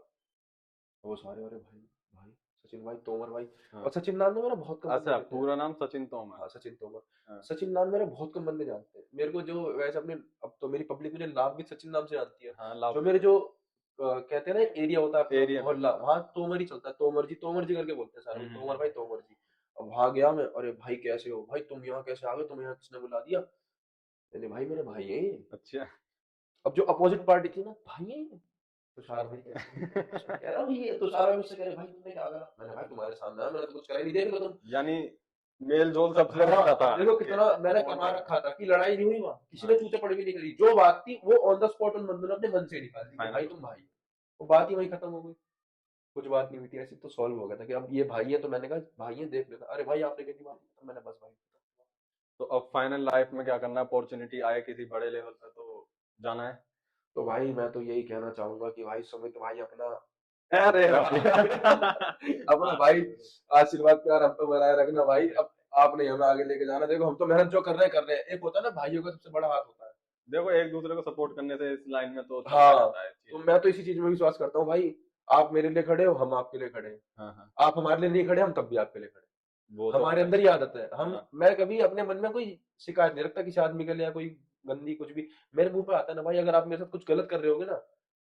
वो सारे, अरे भाई भाई सचिन भाई, तोमर भाई। हाँ। और सचिन नाम में मेरा बहुत कम बंदे अच्छा, जानते हैं। पूरा नाम सचिन तोमर। हाँ सचिन तोमर। हाँ। सचिन नाम मेरा बहुत कम बंदे जानते हैं मेरे को, जो वैसे अपने, अब तो मेरी पब्लिक मुझे नाम भी सचिन नाम से जानती है। हाँ, जो मेरे जो कहते हैं ना एरिया होता है अपना एरिया में। मोहल्ला, वहाँ तोमर ही चलता है। तोमर जी करके बोलते हैं सारे लोग, तोमर भाई, तोमर जी। अब वहां गया मैं, अरे भाई कैसे हो भाई, तुम यहाँ कैसे आ गए, तुम यहाँ किसने बुला दिया? मैंने, भाई मेरे भाई है ये। अच्छा। अब जो अपोजिट पार्टी थी ना, भाई है ये। तुषार भाई कैसे? अच्छा, कह रहा भाई ये तुषार भाई मुझसे कह रहे भाई तुमने क्या करा? मैंने, भाई तुम्हारे सामने आया, मैंने तो कुछ करा ही नहीं, देख लो तुम। यानी मेल जोल सबसे हाँ, अच्छा था। देखो कितना मैंने कमा रखा था कि लड़ाई नहीं हुई वहां, किसी ने चूते पड़ भी नहीं करी। जो बात थी वो ऑन द स्पॉट उन बंदों ने अपने मन से निकाल दी कि भाई तुम भाई हो। वो बात ही वही खत्म हो गई, कुछ बात नहीं हुई थी ऐसी, तो सॉल्व हो गया था कि अब ये भाई है। तो मैंने कहा भाई है, देख लेता। अरे भाई आपने कैसी बात की? तो मैंने, बस भाई। तो अब फाइनल लाइफ में क्या करना है? अपॉर्चुनिटी आए किसी बड़े लेवल पे तो जाना है। तो भाई मैं तो यही कहना चाहूंगा कि भाई सुमित भाई अपना अरे अपना भाई आशीर्वाद प्यार हम पे बनाए रखना भाई। अब आपने हमें आगे लेके जाना। देखो हम तो मेहनत जो कर रहे हैं। एक होता है ना भाइयों का सबसे बड़ा हाथ होता है। देखो, एक दूसरे को सपोर्ट करने से इस लाइन में तो चलता हाँ, रहता है तो चीज़। मैं तो इसी चीज में विश्वास करता हूँ भाई। आप मेरे लिए खड़े हो, हम आपके लिए खड़े हैं। हाँ, हाँ, आप हमारे लिए नहीं खड़े, हम तब भी आपके लिए खड़े हैं। वो तो हमारे है। अंदर ही आदत है। हम, हाँ, मैं कभी अपने मन में कोई शिकायत नहीं रखता किसी आदमी के लिए, या कोई गंदी कुछ भी मेरे मुंह पे आता है ना भाई। अगर आप मेरे साथ कुछ गलत कर रहे होगे ना,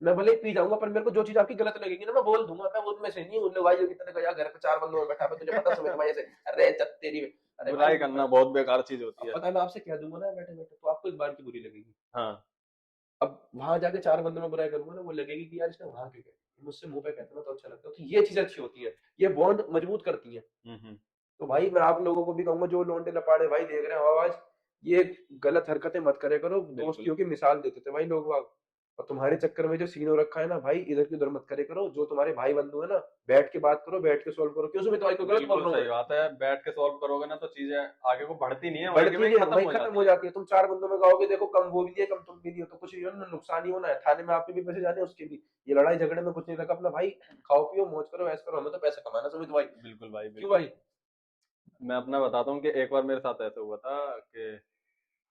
मैं भले ही पी जाऊंगा, पर मेरे को जो चीज आपकी गलत लगेगी ना, मैं बोल दूंगा। मैं उनमें से नहीं, उन भाइयों की तरह घर पे चार बंदों में बैठा है, तुझे पता सुमित भाई ऐसे, अरे चल तेरी। अरे भाई बुराई करना बहुत बेकार चीज होती अब है। पता है, मैं आपसे कह दूंगा ना बैठे बैठे, तो आपको इस बार की बुरी लगेगी। हाँ। अब वहां जाके चार बंदों में बुराई करूंगा ना, वो लगेगी कि यार इसने वहां क्यों कही, मुझसे मुंह पे कहते ना तो अच्छा लगता है। तो ये चीजें अच्छी होती है, ये बॉन्ड मजबूत करती है। हम्म। तो भाई मैं आप लोगों को भी कहूंगा, जो लौंडे लपाड़े भाई देख रहे हो आवाज, ये गलत हरकतें मत करे करो। बिल्कुल। दोस्तियों की मिसाल देते थे भाई लोग बाग, और तुम्हारे चक्कर में जो सीन हो रखा है ना भाई, इधर की उधर मत करे करो। जो तुम्हारे भाई बंधु है ना, बैठ के बात करो, बैठ के सॉल्व करो। क्यों सुमित भाई को गलत बोल बिल्कुल रहा हूँ सही मैं? बात है। बैठ के सॉल्व करोगे ना तो चीजें आगे को बढ़ती नहीं है, वहीं की बढ़ती वहीं नहीं है, खत्म वही हो खत्म जाती हो है। जाती है। तुम चार बंदों में गाओगे, देखो कम वो भी दिए कम तुम भी दियो, तो कुछ नुकसान ही होना है। थाने में आपके भी पैसे जाने, उसके भी। ये लड़ाई झगड़े में कुछ नहीं रखा अपना भाई। खाओ पियो मौज करो, ऐसा करो, हमें तो पैसा कमाना सुमित भाई। बिल्कुल भाई, क्यों बिल्कुल। भाई? मैं अपना बताता हूँ कि एक बार मेरे साथ ऐसा हुआ था कि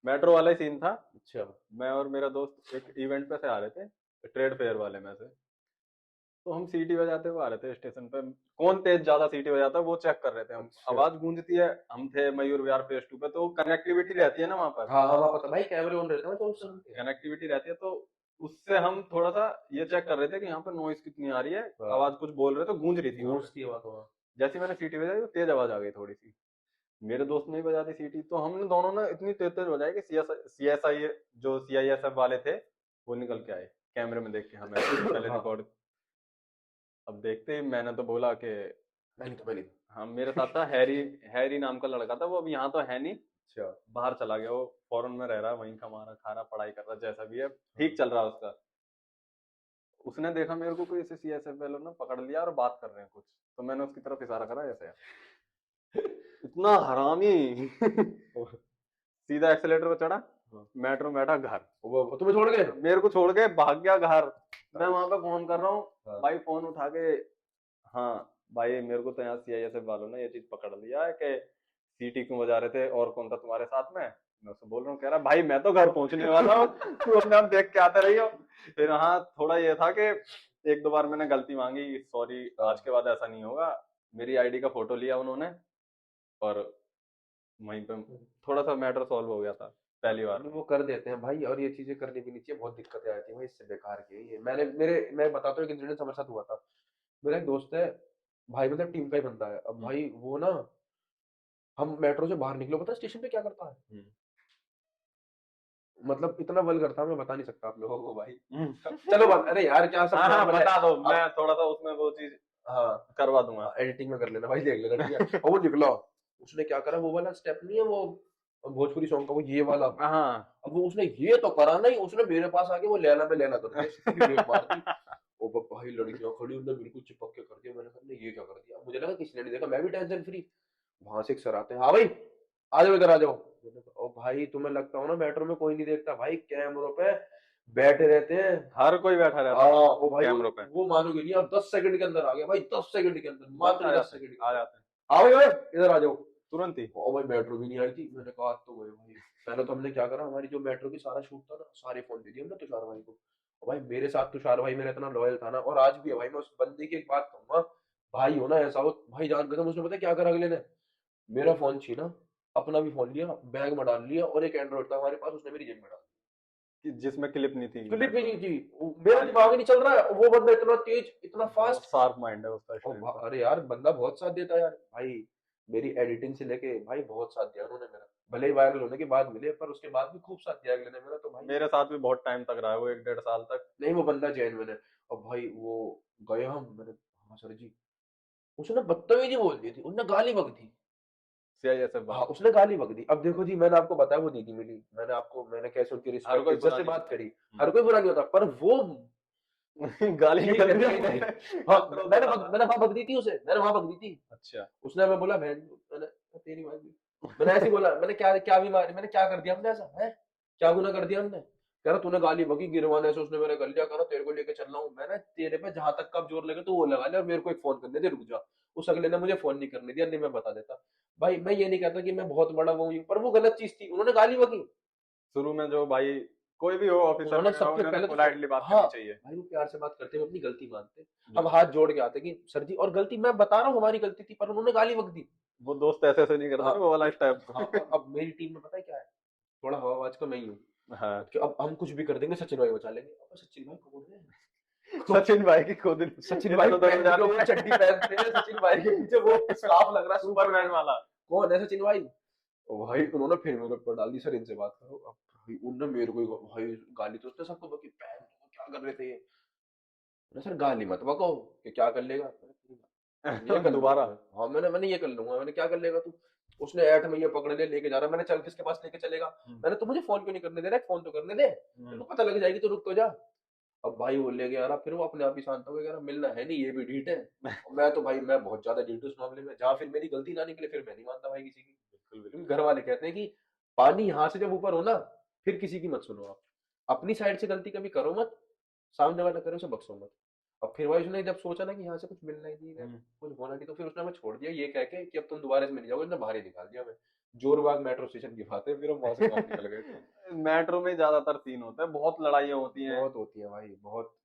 मेट्रो वाला ही सीन था। अच्छा। मैं और मेरा दोस्त एक इवेंट पे से आ रहे थे, ट्रेड फेयर वाले में से। तो हम सीटी बजाते हुए आ रहे थे स्टेशन पे। कौन तेज ज्यादा सीटी बजाता है वो चेक कर रहे थे हम। अच्छा। आवाज गूंजती है। हम थे मयूर विहार फेज 2 पे, तो कनेक्टिविटी रहती है ना वहां पर। हाँ हाँ, वहाँ पता भाई, कैमरे ऑन रहते हैं तो उससे। कनेक्टिविटी रहती है, तो उससे हम थोड़ा सा ये चेक कर रहे थे कि यहाँ पर नॉइस कितनी आ रही है। आवाज कुछ बोल रहे तो गूंज रही थी वहाँ पे। गूंजती है वहाँ तो, हाँ। जैसे मैंने सीटी बजाई तो तेज आवाज आ गई थोड़ी सी। मेरे दोस्त ने भी बजा दी सीटी, तो हमने दोनों ने इतनी तेज तेज बजाई कि सीएसआई जो सीआईएसएफ वाले थे वो निकल के आए कैमरे में देख के हमें पहले हाँ। रिकॉर्ड। अब देखते ही मैंने तो बोला कि मैंने हाँ, मेरे साथ था हैरी। हैरी नाम का लड़का था, वो अब यहाँ तो है नहीं, अच्छा। बाहर चला गया। वो फॉरेन में रह रहा है, वहीं कमा रहा, खा रहा, पढ़ाई कर रहा, जैसा भी है ठीक चल रहा है उसका। उसने देखा मेरे को, कोई ऐसे सीएसएफ वालों ने पकड़ लिया और बात कर रहे हैं कुछ, तो मैंने उसकी तरफ इशारा करा ऐसे। इतना हरामी सीधा एक्सीलेटर पे चढ़ा, मेट्रो में बैठा, घर। वो तुम्हें छोड़ गए? मेरे को छोड़ के भाग गया घर। मैं वहां पे फोन कर रहा हूँ, हाँ। भाई फोन उठा के, हाँ भाई मेरे को तो यहाँ सीआईएसएफ वालों ने ये चीज पकड़ लिया है कि सीटी क्यों बजा रहे थे और कौन था तुम्हारे साथ में। मैं उससे बोल रहा हूँ, कह रहा भाई मैं तो घर पहुंचने वाला हूँ, तू अपने आप देख के आते रही हो। फिर हाँ, थोड़ा ये था कि एक दो बार मैंने गलती मांगी, सॉरी आज के बाद ऐसा नहीं होगा। मेरी आईडी का फोटो लिया उन्होंने, और वहीं पे थोड़ा सा मैटर सॉल्व हो गया था पहली बार। वो कर देते हैं भाई, और ये चीजें करनी भी नहीं चाहिए, बहुत दिक्कतें आती हैं भाई, इससे बेकार की है ये। मैं बताता हूँ, एक इंसिडेंट हमारे साथ हुआ था। मेरा एक दोस्त है भाई, मतलब टीम का ही बंदा है। अब भाई वो ना, हम मेट्रो से बाहर निकलो, पता है स्टेशन पे क्या करता है? मतलब इतना वल्गर था, मैं बता नहीं सकता आप लोगों को भाई। चलो अरे यार क्या सब हाँ, हाँ, normal है। बता दो, अब मैं थोड़ा सा उसमें वो चीज हाँ, करवा दूंगा। एडिटिंग में कर लेना भाई, देख लेना, ठीक है। और वो निकला, उसने क्या करा, वो वाला स्टेप नहीं है वो भोजपुरी सॉन्ग का, वो ये वाला। हाँ। अब वो उसने ये तो करा नहीं, उसने मेरे पास आके वो लेना में लेना कर दिया, सीधी ब्रेक मार दी। ओ भाई लड़कियां खड़ी, उन्होंने बिल्कुल चिपक के कर दिया। मैंने कहा ये क्या कर दिया? मुझे लगा किसी ने नहीं देखा, मैं भी टेंशन फ्री। वहां से एक सर आते हैं, हाँ भाई आ जाओ इधर आ जाओ। मैंने कहा, ओ भाई तुम्हें लगता हो ना मेट्रो में कोई नहीं देखता? भाई कैमरों पे बैठे रहते हैं। हर कोई बैठा रहता हाँ, है ओ भाई कैमरों पे। वो मानोगे नहीं, आप 10 सेकंड के अंदर आ गया भाई, 10 सेकंड के अंदर, बस मात्र आ 10 जाते हैं, सेकंड के आ अंदर। जाते हैं। हाँ भाई भाई इधर आ जाओ। तुरंत ही। और भाई मेट्रो भी नहीं आई थी। मैंने कहा आज तो गए भाई। पहले तो हमने क्या करा, हमारी जो मेट्रो की सारा शूट था ना, सारे फोन दे दिए हमने तुषार भाई को। और भाई मेरे साथ तुषार भाई मेरा इतना लॉयल था ना, और आज भी है भाई। मैं उस बंदे की एक बात कहूंगा, भाई हो ना ऐसा हो, भाई जान कसम, उसने पता है क्या करा अगले ने, मेरा फोन छीना, अपना भी फोन लिया, बैग में डाल लिया, और एक एंड्रॉइड था हमारे पास, उसने मेरी जेब में डाल कि जिसमें क्लिप नहीं थी, दिया। क्लिप भी नहीं थी। मेरा दिमाग ही नहीं चल रहा है, वो बंदा इतना तेज, इतना बहुत फास्ट। शार्प माइंड है उसका स्टूडेंट का। अरे यार बंदा बहुत साथ देता है यार भाई। मेरी एडिटिंग से लेके भाई बहुत साथ दिया उन्होंने मेरा। भले ही वायरल होने के बाद मिले, पर उसके बाद भी खूब साथ दिया अगले ने मेरा, तो भाई मेरे साथ भी बहुत टाइम तक रहा है वो, 1 डेढ़ साल तक। नहीं, वो बंदा जेन्युइन है। और भाई वो गए हम, मैंने हाँ सर जी, उसने बदतमीजी बोल दी थी, उसने गाली बक दी। CISF हाँ वाला। उसने गाली बक दी। अब देखो जी, मैंने आपको बताया वो दीदी मिली, मैंने कैसे उनकी हर रिस्पेक्ट कोई इज्जत बुरा से नहीं बात होता। करी। हर कोई बुरा नहीं होता, पर वो गाली नहीं निकल नहीं नहीं, हाँ कंट्रोल से मैंने बात। मैंने वहां बक दी थी उसे, मैंने वहां बक दी थी। अच्छा। उसने हमें बोला बहन, मैंने तेरी माँ की। मैंने ऐसे ही बोला, मैंने क्या क्या बीमारी, मैंने क्या कर दिया हमने ऐसा है, क्या गुनाह कर दिया हमने। कह रहा तूने गाली बकी, गिरवाने से उसने मेरा कर लिया, कह रहा तेरे को लेके चल रहा हूँ। मैंने तेरे पे जहां तक कब जोर लगे तो वो लगा लिया, और मेरे को एक फोन करने दे, रुक जा। उस अगले ने मुझे फोन नहीं करने दिया, नहीं मैं बता देता। भाई मैं ये नहीं कहता कि मैं बहुत बड़ा वो हूँ, पर वो गलत चीज थी, उन्होंने गाली बकी। शुरू में जो भाई कोई भी हो ऑफिसर उन्होंने वगैरह, सबके उन्हें तो पहले तो पोलाइटली बात हाँ करनी चाहिए। भाई, वो प्यार से बात करते हुए अपनी गलती मानते, जी। हम हाथ जोड़ के आते कि सर जी, और गलती मैं बता रहा हूँ हमारी गलती थी, पर उन्होंने गाली बक दी। वो दोस्त ऐसे ऐसे नहीं करता हाँ ना, वो वाला स्टेप। हाँ, अब मेरी टीम में पता है क्या है, थोड़ा हवाबाज का मैं ही हूँ। हाँ। कि अब हम कुछ भी कर देंगे, सचिन भाई बचा लेंगे। अब सचिन भाई कौन है? तो सचिन भाई की खुद सचिन भाई इधर उधर हो पैंट के जाती ऊपर है। चड्डी पहनते हैं, सचिन भाई के पीछे वो स्कार्फ लग रहा है सुपरमैन सुपरमैन। वाला। कौन है सचिन भाई? ओ भाई उन्होंने फिर मेरे ऊपर डाल दी, सर इनसे बात करो। अब भाई उनने मेरे को भाई गाली तो उसने सबको बकी, पैंट को क्या कर रहे थे ये। मैंने, सर गाली मत बको, कि क्या कर लेगा। ये कर लूंगा दोबारा। मैं, हाँ मैंने मैंने ये कर लूंगा। मैंने क्या कर लेगा तू? उसने ऐठ में ये पकड़ ले, लेके जा रहा। मैंने चल किसके पास लेके चलेगा? मैंने तो मुझे फोन क्यों नहीं करने दे रहा है, फोन तो करने दे, तेरे को पता लग जाएगी, तो रुक तो जा। अब भाई वो ले गया ना, फिर वो अपने आप ही शांत हो गया, कह रहा मिलना है नहीं, ये भी ढीठ है। और मैं तो भाई मैं बहुत ज्यादा ढीठ हूँ इस मामले में, जहाँ फिर मेरी गलती ना निकले फिर मैं नहीं मानता भाई किसी की। बिल्कुल बिल्कुल। क्योंकि घर वाले कहते हैं कि पानी यहाँ से जब ऊपर हो ना, फिर किसी की मत सुनो आप, अपनी साइड से गलती कभी करो मत, सामने वाला करे उसे बख्शो मत। अब फिर भाई उसने जब सोचा ना कि यहाँ से कुछ मिलना ही नहीं है, कुछ होना नहीं, तो फिर उसने हमें छोड़ दिया ये कह के कि अब तुम दोबारा से मिल जाओगे। उसने बाहर ही निकाल दिया हमें, जोरबाग मेट्रो स्टेशन की बात है, फिर हम वहां से बाहर निकल गए थे। मेट्रो में ज्यादातर सीन होता है, बहुत लड़ाइयाँ होती हैं। बहुत होती है भाई बहुत।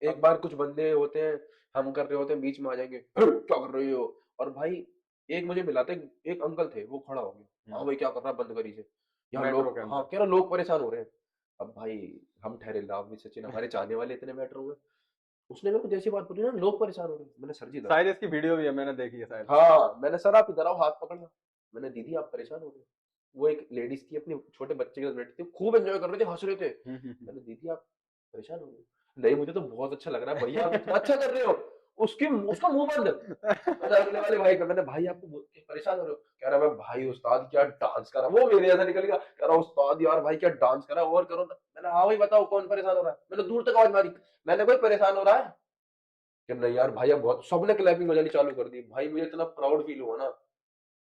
एक अब बार कुछ बंदे होते हैं, हम कर रहे होते हैं, बीच में आ जाएंगे, क्या कर रहे हो? और भाई एक मुझे मिला था, एक अंकल थे, वो खड़ा हो गया, हाँ भाई क्या कर रहा है, बंद करी से, यहाँ मेट्रो लोग, के हाँ अंदर कह रहा लोग परेशान हो रहे हैं। अब भाई हम ठहरे लाभ भी सचिन, हमारे चाहने वाले इतने मेट्रो में, उसने मेरे को जैसी बात बोली ना, लोग परेशान हो रहे हैं, मैंने सर जी शायद इसकी वीडियो भी है, मैंने देखी है शायद। हाँ मैंने, सर आप इधर आओ, हाथ पकड़ना। मैंने, दीदी आप परेशान हो रहे हो? वो एक लेडीज थी, अपने छोटे बच्चे के साथ बैठी थी, खूब एंजॉय कर रहे थे, हंस रहे थे। मैंने, दीदी आप परेशान हो रहे हो? नहीं मुझे तो बहुत अच्छा लग रहा है भैया, आप इतना अच्छा कर रहे हो। उसकी उसका मुंह बंद। मैंने अगले वाले भाई का, मैंने, भाई आप परेशान हो रहे हो? कह रहा मैं, भाई उस्ताद क्या डांस करा, वो मेरे जैसा निकल गया, कह रहा उस्ताद यार भाई क्या डांस करा, और करो ना। मैंने, हाँ भाई बताओ कौन परेशान हो रहा है? मैंने दूर तक आवाज मारी, मैंने, कोई परेशान हो रहा है? कि नहीं यार भाई अब बहुत, सबने क्लैपिंग बजानी चालू कर दी। भाई मुझे इतना प्राउड फील हुआ ना।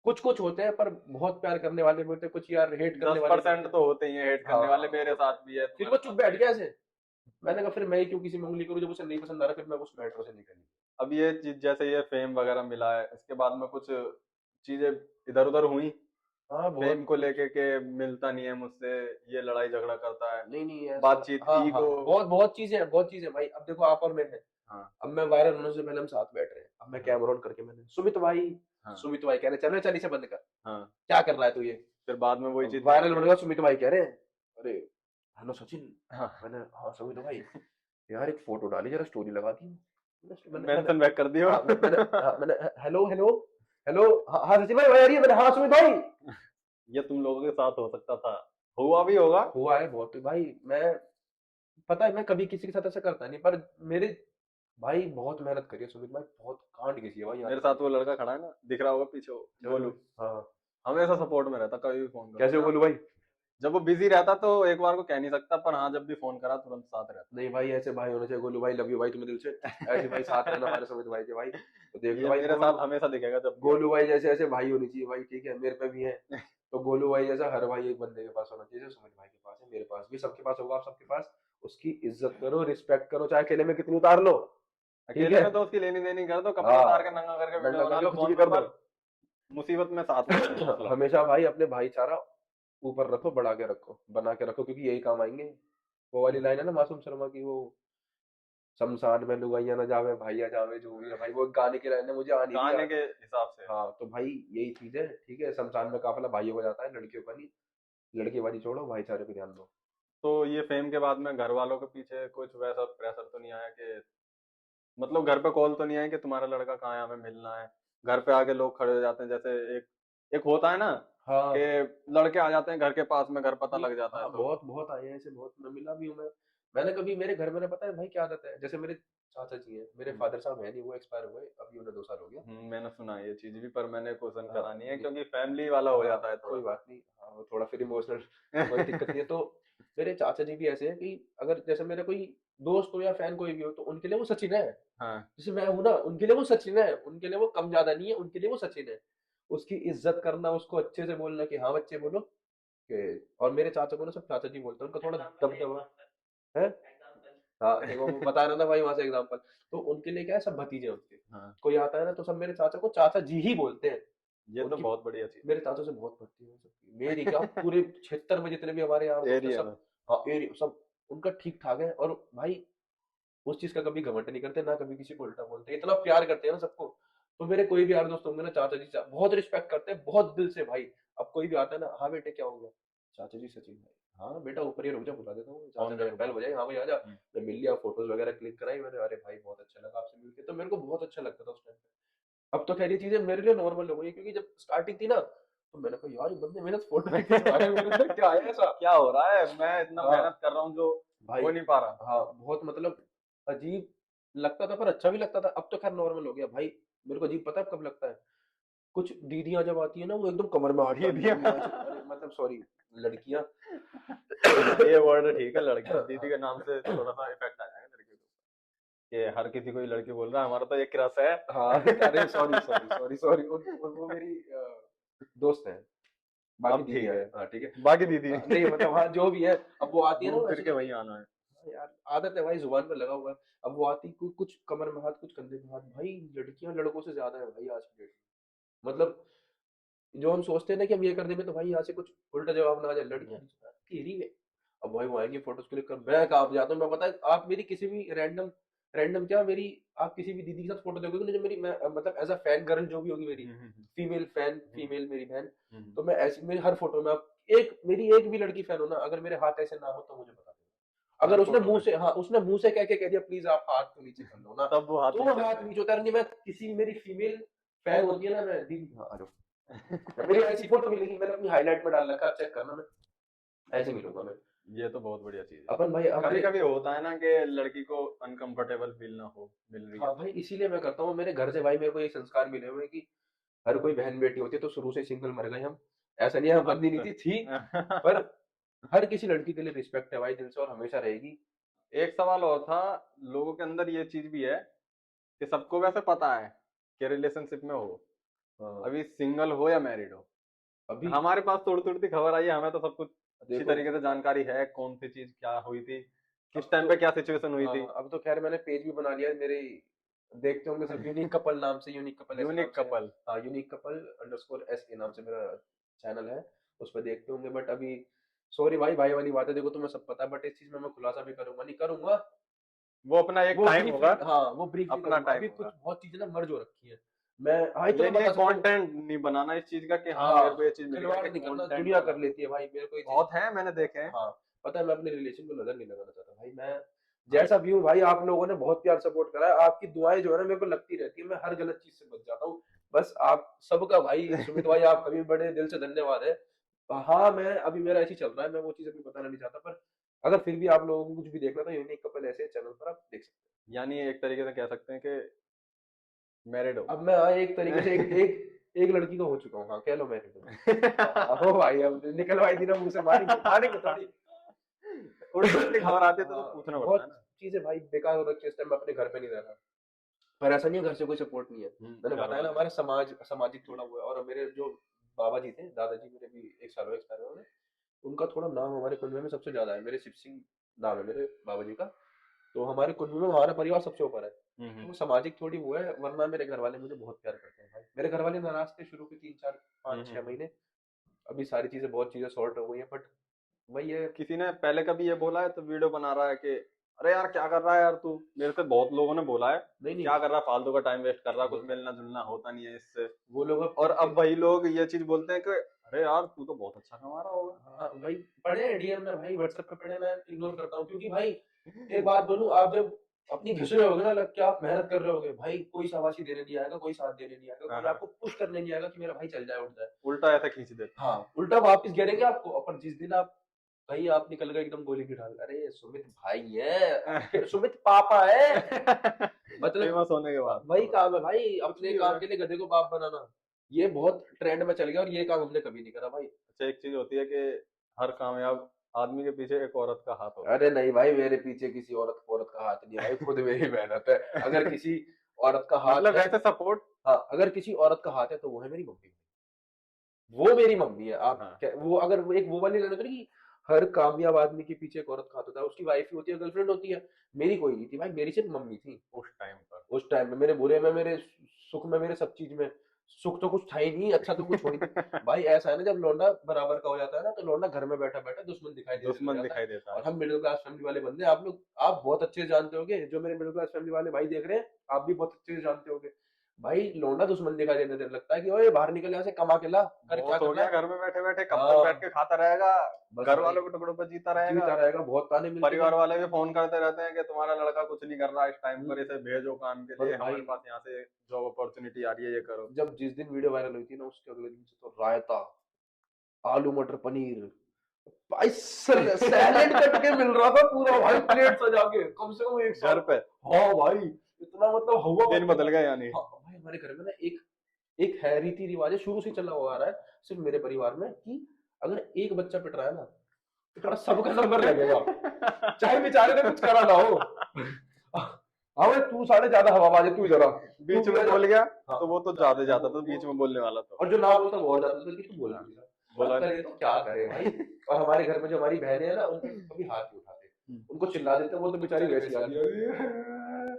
कुछ कुछ होते हैं, पर बहुत प्यार करने वाले भी होते हैं, कुछ यार हेट करने दस वाले भी होते परसेंट हैं। तो होते ही हैं हेट करने वाले, मेरे हाँ साथ भी है, फिर तुम्हारे वो चुप साथ बैठ भी गया है। ऐसे। मैंने कहा फिर मैं ही क्यों किसी में उंगली करूं, जब उसे नहीं पसंद आ रहा, फिर मैं उस मेट्रो से निकल गया। अब ये चीज जैसे ये फेम वगैरह मिला है, इसके बाद में कुछ चीजें इधर उधर हुई हाँ फेम बहुत को कुछ। लेके के, मिलता नहीं है मुझसे, ये लड़ाई झगड़ा करता है, नहीं नहीं ऐसा, बातचीत हाँ हाँ ईगो। बहुत बहुत चीजें हैं, बहुत चीजें भाई। अब देखो आप और मैं हैं, हाँ अब मैं वायरल होने से पहले हम साथ बैठ रहे हैं, अब मैं हाँ कैमरा ऑन करके मैंने, सुमित भाई, हाँ सुमित भाई कह रहे चल चल इसे बंद कर, हाँ। क्या कर रहा है तू ये? फिर बाद में वही चीज वायरल होने का, सुमित भाई कह रहे हैं, अरे हेलो सचिन। हाँ मैंने, हाँ सुमित भाई यार एक फोटो डाली, जरा स्टोरी लगा दी। मैंने मैंने मेंशन बैक कर दियो। हाँ मैंने हेलो हेलो हेलो, हाँ हाँ सचिन भाई भाई आ रही है। मैंने, हाँ सुमित भाई। ये तुम लोगों के साथ हो सकता था, हुआ भी होगा। हुआ है बहुत भाई। मैं, पता है मैं कभी किसी के साथ ऐसा करता नहीं, पर मेरे भाई बहुत मेहनत करी है सुमित भाई, बहुत कांड घिसी है भाई यहाँ मेरे तक। साथ वो लड़का खड़ा है ना, दिख रहा होगा पीछे, वो गोलू, हाँ हमेशा सपोर्ट में रहता, कभी भी फोन करो कैसे बोलूं भाई? जब वो बिजी रहता तो एक बार को कह नहीं सकता, पर हाँ जब भी फोन करा तुरंत साथ रहता। नहीं भाई ऐसे भाई होने चाहिए, गोलू भाई लव यू भाई तुम्हें दिल से, ऐसे भाई साथ रहना हमारे सुमित भाई के भाई। तो देख लो ये भाई मेरे गोलू, साथ हमेशा दिखेगा जब भी गोलू भाई जैसे ऐसे भाई होने चाहिए भाई, ठीक है मेरे पे भी है। तो गोलू भाई जैसा हर भाई एक बंदे के पास होना चाहिए, जैसे सुमित भाई के पास है, मेरे पास भी, सबके पास होगा, आप सबके पास। उसकी इज्जत करो, रिस्पेक्ट करो, चाहे अकेले में कितनी उतार लो, ठीक अकेले है। में तो उसकी लेनी देनी कर दो, कपड़ा हाँ उतार के नंगा करके वीडियो नंगा बना करके लो कुछ फोन भी पे, कर दो, पर मुसीबत में साथ में है, मतलब। हमेशा भाई अपने भाईचारा ऊपर रखो, बढ़ा के रखो, बना के रखो, क्योंकि यही काम आएंगे। वो वाली लाइन है ना मासूम शर्मा की, वो शमशान में लुगाइयां न जावे भाइया जावे, जो भी है भाई, वो गाने की लाइन है, मुझे आ नहीं रही गाने याद। के हिसाब से। हाँ तो भाई यही चीज है, ठीक है, शमशान में काफिला भाइयों को जाता है, लड़कियों का नहीं। लड़केबाजी छोड़ो, भाईचारे पे ध्यान दो। तो ये फेम के बाद में घर वालों के पीछे कुछ वैसा प्रेशर तो नहीं आया कि, मतलब घर पे कॉल तो नहीं आया कि तुम्हारा लड़का कहाँ है, हमें मिलना है? घर पे आके लोग खड़े हो जाते हैं, जैसे एक एक होता है ना कि हाँ लड़के आ जाते हैं घर के पास में, घर पता नहीं, लग जाता है हाँ तो। बहुत बहुत आए हैं ऐसे, बहुत मैं मिला भी हूँ मैं। मैंने कभी मेरे घर में ना, पता है भाई क्या आदत है, जैसे मेरे चाचा जी हैं, मेरे हम्म, फादर साहब है नहीं, वो एक्सपायर हुए अभी, उन्हें 2 साल हो गया। मैंने सुना है ये चीज भी, पर मैंने क्वेश्चन हाँ करा नहीं है नहीं, क्योंकि फैमिली वाला हो हाँ जाता है थोड़ा कोई सा। बात नहीं, हाँ वो थोड़ा फिर इमोशनल, कोई दिक्कत नहीं है। तो मेरे चाचा जी भी ऐसे हैं कि अगर जैसे मेरा कोई दोस्त हो या फैन कोई भी हो, तो उनके लिए वो सचिन है। हाँ। जैसे मैं हूं ना, उनके लिए वो सचिन है, उनके लिए वो कम ज्यादा नहीं है, उनके लिए वो सचिन है। उसकी इज्जत करना, उसको अच्छे से बोलना कि हाँ बच्चे बोलो और मेरे चाचा को ना सब चाचा जी बोलते हैं, उनका थोड़ा दबदबा है। हाँ देखो वो बता रहा था भाई वहां से एग्जांपल। तो उनके लिए क्या है, सब भतीजे हैं उसके। हाँ, कोई आता है ना तो सब मेरे चाचा को चाचा जी ही बोलते हैं। ये तो उनकी बहुत बढ़िया चीज मेरे चाचा से बहुत पड़ती है सबकी, मेरी क्या पूरे क्षेत्र में जितने भी हमारे यार है दोस्त हैं एरिया में। सब। हाँ एरिया सब उनका ठीक ठाक है। और भाई उस चीज का कभी घमंड नहीं करते ना, कभी किसी को उल्टा बोलते, इतना प्यार करते हैं ना सबको। तो मेरे कोई भी यार दोस्त होंगे ना, चाचा जी बहुत रिस्पेक्ट करते हैं, बहुत दिल से भाई। अब कोई भी आता है ना, हाँ बेटे क्या हो गया, चाचा जी सचिन भाई, हाँ बेटा ऊपर ही रुक जा, बुला देता हूँ, चाचा ऑन जी द ने बेल डोर। बजाई, हाँ भाई आ जा। मैं मिल लिया, फोटोज वगैरह क्लिक कराई मैंने, अरे भाई बहुत अच्छा लगा आपसे मिलके, तो मेरे को बहुत अच्छा लगता था उस टाइम पे। अब तो खैर ये चीजें मेरे लिए नॉर्मल हो गई, क्योंकि जब स्टार्टिंग थी ना, तो मैंने कहा यार ये बंदे मेरे से फोटो खींच के चला रहे हैं, मेरे अंदर क्या है ऐसा। क्या हो रहा है, मैं इतना हाँ मेहनत कर रहा हूँ जो भाई, हो नहीं पा रहा। हाँ बहुत मतलब अजीब लगता था, पर अच्छा भी लगता था। अब तो खैर नॉर्मल हो गया भाई। मेरे को अजीब पता है कब लगता है, कुछ दीदियां जब आती है ना, वो एकदम कमर में हाथ डाल दीदी। लेंगी ऐसे, अरे मतलब सॉरी, लड़कियां। ये वर्ड ठीक है, लड़की दीदी के नाम से थोड़ा सा इफेक्ट आ जाएगा लड़की को, कि हर किसी को ही लड़की बोल रहा है, हमारा तो ये क्रश है। हाँ अरे सॉरी सॉरी सॉरी सॉरी, वो मेरी दोस्त है, बाकी अब दीदी ठीक है, है, हाँ ठीक है। बाकी तो दीदी। नहीं मतलब हाँ जो भी है, अब वो आती है ना घूम वो फिर ऐसे, के वहीं आना है। हाँ यार आदत है भाई, जुबान पे लगा हुआ है। अब वो आती कुछ कमर में हाथ, कुछ कंधे में हाथ, भाई लड़कियां लड़कों से ज्यादा है भाई आज की डेट में। मतलब जो हम सोचते हैं ना कि हम ये कर देंगे तो भाई यहाँ से कुछ उल्टा जवाब ना आ जाए, लड़कियां तेरी है। अब भाई वो आएंगे फोटोज क्लिक कर, मैं कहाँ जाता हूँ, मैं पता है आप मेरी किसी भी रैंडम रैंडम क्या मेरी, आप किसी भी दीदी के साथ फोटो देखोगे ना, जो मेरी मैं मतलब एज अ फैन गर्ल जो भी होगी मेरी, हम्म, हम्म, फीमेल फैन, हम्म, फीमेल मेरी बहन, हम्म। तो मैं ऐसी मेरी हर फोटो में आप एक मेरी एक भी लड़की फैन हो ना, अगर मेरे हाथ ऐसे ना हो तो मुझे बता देना। हर अगर उसने फोटो मुंह में से, हाँ उसने मुंह से कह के कह दिया प्लीज आप हाथ तो नीचे कर लो ना, तब वो हाथ तो नीचे हाथ होते नीचे उतार, नहीं मैं किसी भी मेरी फीमेल फैन होती है ना, मैं दीदी हाँ आ जाओ, मेरी ऐसी फोटो मिलेगी, मैंने अपनी हाईलाइट में डाल रखा है, चेक करना, मैं ऐसे मिलूंगा मैं। ये तो बहुत बढ़िया चीज है। अपन भाई कभी हमारे, कभी होता है ना कि लड़की को अनकंफर्टेबल फील ना हो, मिल रही है हाँ तो। भाई इसीलिए मैं करता हूँ, मेरे घर से भाई मेरे को ये संस्कार मिले हुए हैं कि हर कोई बहन बेटी होती है, तो शुरू से सिंगल मर गए हम, ऐसा नहीं है हम बननी नहीं अब थी पर हर किसी लड़की के लिए रिस्पेक्ट है भाई दिल से, और हमेशा रहेगी। एक सवाल और था, लोगों के अंदर ये चीज भी है कि सबको वैसे पता है कि रिलेशनशिप में हो, हाँ, अभी सिंगल हो या मैरिड हो। अभी हमारे पास थोड़ी थोड़ी सी खबर आई है, हमें तो सब कुछ अच्छी देखो, तरीके से जानकारी है, कौन सी चीज क्या हुई थी, किस अब टाइम तो पे क्या सिचुएशन हुई हाँ थी। अब तो खैर मैंने पेज भी बना लिया है मेरे, देखते होंगे सब, यूनिक कपल नाम से, यूनिक कपल ऐसे नाम यूनिक से, कपल। हाँ unique couple underscore S A नाम से मेरा चैनल है, उस पर देखते होंगे। बट अभी सॉरी भाई, भाई वाली बात है, देखो तुम्हें सब पता है, बट इस चीज में मैं खुलासा भी करूंगा नहीं करूंगा, वो अपना एक वो टाइम होगा, ब्रीफली, हाँ वो ब्रीफली अपना करूंगा, टाइम अभी कुछ होगा। बहुत चीजें ना मर्ज हो रखी है। मैं हाँ इतना ये नहीं है बता सकता हूँ, कंटेंट नहीं बनाना इस चीज का कि हाँ हाँ मेरे को ये चीज मिल गया खिलवाड़ कि नहीं करना, कंटेंट दुनिया कर बनाना। लेती है भाई, मेरे को ये चीज, बहुत है, मैंने देखे हैं। हाँ पता है, मैं अपने रिलेशन को नजर नहीं लगाना चाहता भाई, मैं हाँ, जैसा भी हूँ भाई, आप लोगों ने बहुत प्यार सपोर्ट करा है, आपकी दुआएं जो है ना मेरे को लगती रहती है, मैं हर गलत चीज से बच जाता हूँ। बस आप सबका भाई सुमित भाई, आप कभी बड़े दिल से धन्यवाद है। हाँ मैं अभी मेरा ऐसे ही चल रहा है, मैं वो चीज अभी बताना नहीं चाहता, पर अगर फिर भी आप लोगों को कुछ भी देखना था यूनिक कपल ऐसे चैनल पर आप देख सकते यानी एक तरीके से कह सकते हैं कि मैरिड हो। हैं। अब मैं हाँ एक तरीके से एक लड़की का हो चुका हूँ, हाँ कह लो मैरिड हूँ। हो भाई अब निकलवाई दी ना मुंह से, मारेंगे मारेंगे थोड़ी। उल्टी उल्टी खबर आती है तो हाँ, पूछना पड़ता है बहुत ना। चीजें भाई बेकार हो रखी है, इस टाइम मैं अपने घर पे नहीं रह रहा, पर ऐसा नहीं है घर से कोई सपोर्ट नहीं है। मैंने घर बताया ना वाले। हमारा सामाजिक थोड़ा वो है, और मेरे जो बाबा जी थे, दादाजी मेरे भी एक साल हुआ एक्सपायर हुए, उनका थोड़ा नाम हमारे कुनबे में सबसे ज्यादा है, मेरे शिव सिंह नाम है मेरे बाबा जी का, तो हमारे कुनबे में हमारा परिवार सबसे ऊपर है। तो वो सामाजिक थोड़ी वो है, वरना मेरे घर वाले मुझे बहुत प्यार करते हैं भाई। मेरे घर वाले नाराज थे शुरू के 3 4 5 6 महीने, अभी सारी चीजें बहुत चीजें सॉर्ट हो गई है, बट वही है। किसी ने पहले कभी ये बोला है तो वीडियो बना रहा है कि अरे यार क्या कर रहा है यार तू, मेरे से बहुत लोगों ने बोला है नहीं नहीं, क्या कर रहा है, फालतू का टाइम वेस्ट कर रहा है, कुछ मिलना जुलना होता नहीं है इससे। वो लोग और अब वही लोग ये चीज बोलते हैं कि अरे यार तू तो बहुत अच्छा कमा रहा होगा। हाँ भाई, पढ़े हैं डीएम में भाई, व्हाट्सएप पे पढ़े, मैं इग्नोर करता हूँ, क्योंकि भाई एक बात बोलूं, आप जब अपनी घिस रहे होगे ना, लग के आप मेहनत कर रहे होगे भाई, कोई शाबाशी देने नहीं आएगा, कोई साथ देने नहीं आएगा, हाँ कोई हाँ, आपको पुश करने नहीं आएगा कि मेरा भाई चल जाए उठ जाए। उल्टा ऐसा खींच देते हाँ, उल्टा वापस गिरेंगे आपको। अपन जिस दिन आप भाई आप निकल गए एकदम गोली की ढाल, अरे सुमित भाई है, फिर सुमित पापा है, मतलब फेमस होने के बाद वही काम है भाई, कुछ अपने नहीं काम होगा। के लिए गधे को बाप बनाना। ये बहुत ट्रेंड में चल गया, और ये काम हमने कभी नहीं करा भाई। अच्छा एक चीज होती है कि हर कामयाब आदमी के पीछे एक औरत का हाथ होता अरे नहीं भाई, मेरे पीछे किसी औरत का हाथ नहीं है भाई, खुद मेरी मेहनत है। अगर किसी औरत का है, हाथ मतलब है, ऐसे सपोर्ट। हाँ, अगर किसी औरत का हाथ है तो वो है मेरी मम्मी, वो मेरी मम्मी है। आप हाँ वो अगर वो एक वो वाली लाइन होती है ना कि हर कामयाब आदमी के पीछे एक औरत का हाथ होता है, उसकी वाइफ ही होती है, गर्लफ्रेंड होती है। मेरी कोई नहीं थी भाई, मेरी सिर्फ मम्मी थी। उस टाइम पर। उस टाइम में मेरे बुरे में, मेरे सुख में, मेरे सब चीज में। सुख तो कुछ था ही नहीं, अच्छा तो कुछ हो ही नहीं भाई। ऐसा है ना, जब लौंडा बराबर का हो जाता है ना, तो लौंडा घर में बैठा बैठा दुश्मन दिखाई देने लग दुश्मन जाता है। दिखाई देता और है। हम मिडिल क्लास फैमिली वाले बंदे, आप लोग आप बहुत अच्छे से जानते होगे, जो मेरे मिडिल क्लास फैमिली वाले भाई देख रहे हैं, आप भी बहुत अच्छे से जानते होगे भाई, लौंडा दुश्मन दिखाई देने लगता है कि ओए बाहर निकल यहाँ से, कमा के ला, कर क्या बहुत हो करना गया, है। घर में बैठे बैठे कब तक हाँ, बैठ के खाता रहेगा, बस घर भाई, वालों के टुकड़ों पर जीता रहेगा। जीता रहेगा, बहुत ताने मिलते परिवार थे। वाले भी फोन करते रहते हैं कि तुम्हारा लड़का कुछ नहीं कर रहा इस टाइम पर, हम्म, इसे भेजो काम के बस लिए, भाई, हमारे पास यहाँ से जॉब अपॉर्चुनिटी आ रही है, ये करो। जब जिस दिन वीडियो वायरल हुई थी ना, उसके अगले दिन से तो रायता, आलू मटर पनीर भाई, सैलेड कट के मिल रहा था पूरा भाई, प्लेट सजा के, कम से कम एक घर साल। पे हाँ भाई, इतना मतलब हवा दिन बदल गए यानी। हाँ भाई, हमारे घर में ना एक एक है रीति रिवाज है, शुरू से चला हुआ आ रहा है, सिर्फ मेरे परिवार में, कि अगर एक बच्चा पिट रहा है ना, तो थोड़ा सबका नंबर लगेगा, चाहे बेचारे ने कुछ करा ना हो। हाँ भाई, तू साढ़े ज्यादा हवाबाज है, तू जरा बीच में जरा- बोल गया हाँ, तो वो तो ज्यादा जाता था, बीच में बोलने वाला तो और जो ना बोलता वो हो जाता था कि तू बोल भी रहा। बोला अब करे तो क्या करे भाई। और हमारे घर में जो हमारी बहनें हैं ना, उन पर कभी हाथ नहीं उठाते, उनको चिल्ला देते, वो तो बेचारी वैसी आदि हो रही है,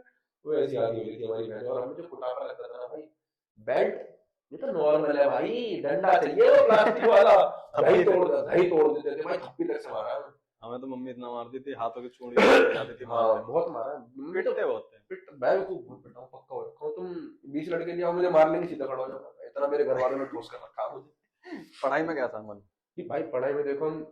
वो ऐसी आदि हो रही थी हमारी बहनें। और हमें जो कुटापा लगता था ना भाई, बेल्ट ये तो नॉर्मल है भाई, डंडा चाहिए वो प्लास्टिक वाला, दही तोड़ देते थे भाई, थप्पी तक से मारा है। हमें तो मम्मी इतना मारती थी, हाथों की चूड़ी तोड़ जाती थी हाँ, मारने। बहुत मारा है। मम्मी तो पिटते बहुत थे। मैं भी खूब पिटा हूँ, पक्का हो रखा हूँ। तुम 20 लड़के लिए आओ, मुझे मार लेंगे, सीधा खड़ा हो जाऊंगा, इतना मेरे घर वालों ने ठोस कर रखा है मुझे। पढ़ाई में क्या था मन? कि भाई पढ़ाई में देखो, हम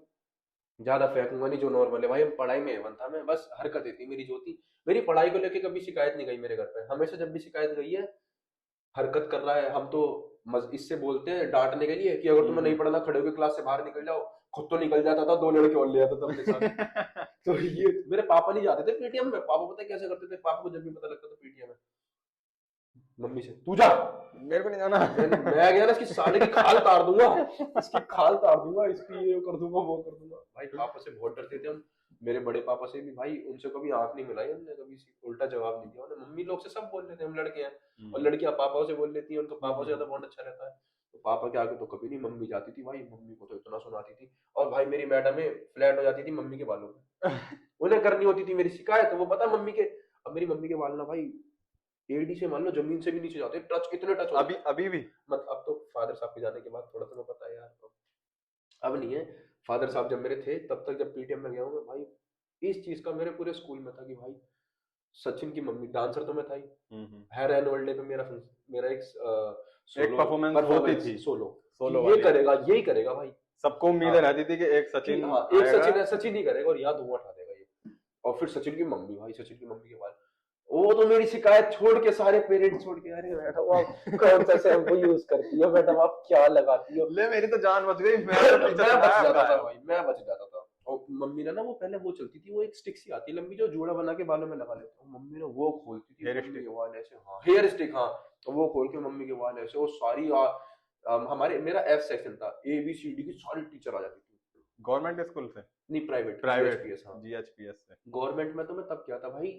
ज्यादा फेंकूंगा नहीं, जो नॉर्मल है भाई, हम पढ़ाई में एवन था मैं, बस हरकत थी मेरी जो थी। मेरी पढ़ाई को लेके कभी शिकायत नहीं गई मेरे घर पे, हमेशा जब भी शिकायत गई है, हरकत कर रहा है, हम तो इससे बोलते हैं डांटने के लिए कि अगर तुम्हें नहीं पढ़ना, खड़े होकर क्लास से बाहर निकल जाओ। खुद तो निकल जाता था, 2 लड़के और ले आता था अपने साथ। तो ये मेरे पापा नहीं जाते थे पीटीएम में। पापा पता है कैसे करते थे, पापा को जब भी पता लगता था पीटीएम में, मम्मी से तू जा, मेरे को नहीं जाना। मैं गया ना, इसकी साले की खाल तार दूंगा, इसकी खाल तार दूंगा, इसकी ये कर दूंगा, वो कर दूंगा। भाई पापा से बहुत डरते थे हम, मेरे बड़े पापा से भी भाई, उनसे कभी आंख नहीं मिलाई हमने, कभी उल्टा जवाब नहीं दिया उन्हें। मम्मी लोग से सब बोल लेते हैं, हम लड़के हैं, और लड़कियां पापा से बोल लेती हैं, उनको पापा से ज्यादा बॉन्ड अच्छा रहता है। तो पापा के आगे तो कभी नहीं, मम्मी जाती थी भाई, मम्मी को तो इतना सुनाती थी। और भाई मेरी मैडम फ्लैट हो जाती थी मम्मी के बालों में, उन्हें करनी होती थी मेरी शिकायत, तो वो पता है मम्मी के, अब मेरी मम्मी के बाल ना भाई एडी से मान लो जमीन से भी नीचे जाते, टच कितने टच अभी अभी भी मतलब अब तो फादर साहब के जाने के बाद थोड़ा तुम्हें पता है यार, तो अब नहीं है। फादर साहब जब मेरे थे, तब तक जब पीटीएम में गया हूँ मैं भाई, इस चीज का मेरे पूरे स्कूल में था कि भाई सचिन की मम्मी, डांसर तो मैं था ही, हर एनुअल डे पे मेरा एक परफॉर्मेंस होती थी, सोलो, सोलो ये वाली। करेगा, यही करेगा भाई। सबको उम्मीदें हाँ, रहती थी कि एक सचिन हाँ, एक आएगा। सचिन है, सचिन ही करेगा और यहाँ धुआं उठा देगा ये। और फिर सचिन की मम्मी भाई, सचिन की मम्मी के बाद वो तो मेरी शिकायत छोड़ के, सारे पेरेंट्स छोड़ के, अरे मैडम आप कौन सा शैम्पू यूज करती हो, मैडम आप क्या लगाती हो। ले मेरी तो जान बच गई, मैं तो पीछे मैं से बच भाग जाता था आया। भाई, मैं बच जाता था। और मम्मी ने ना, वो पहले वो चलती थी, वो एक स्टिक सी आती है लंबी, जो जूड़ा बना के बालों में लगा लेते हो, मम्मी ने वो खोलती थी, हेयर मम्मी स्टिक। के बाल ऐसे, हाँ हेयर स्टिक, हाँ, तो वो खोल के मम्मी के बाल ऐसे, वो सारी हमारे, मेरा एफ सेक्शन था, ABCD की सारी टीचर आ जाती थी। गवर्नमेंट स्कूल से? नहीं, प्राइवेट, प्राइवेट GHPS, हाँ। GHPS से। गवर्नमेंट में तो मैं तब क्या था भाई,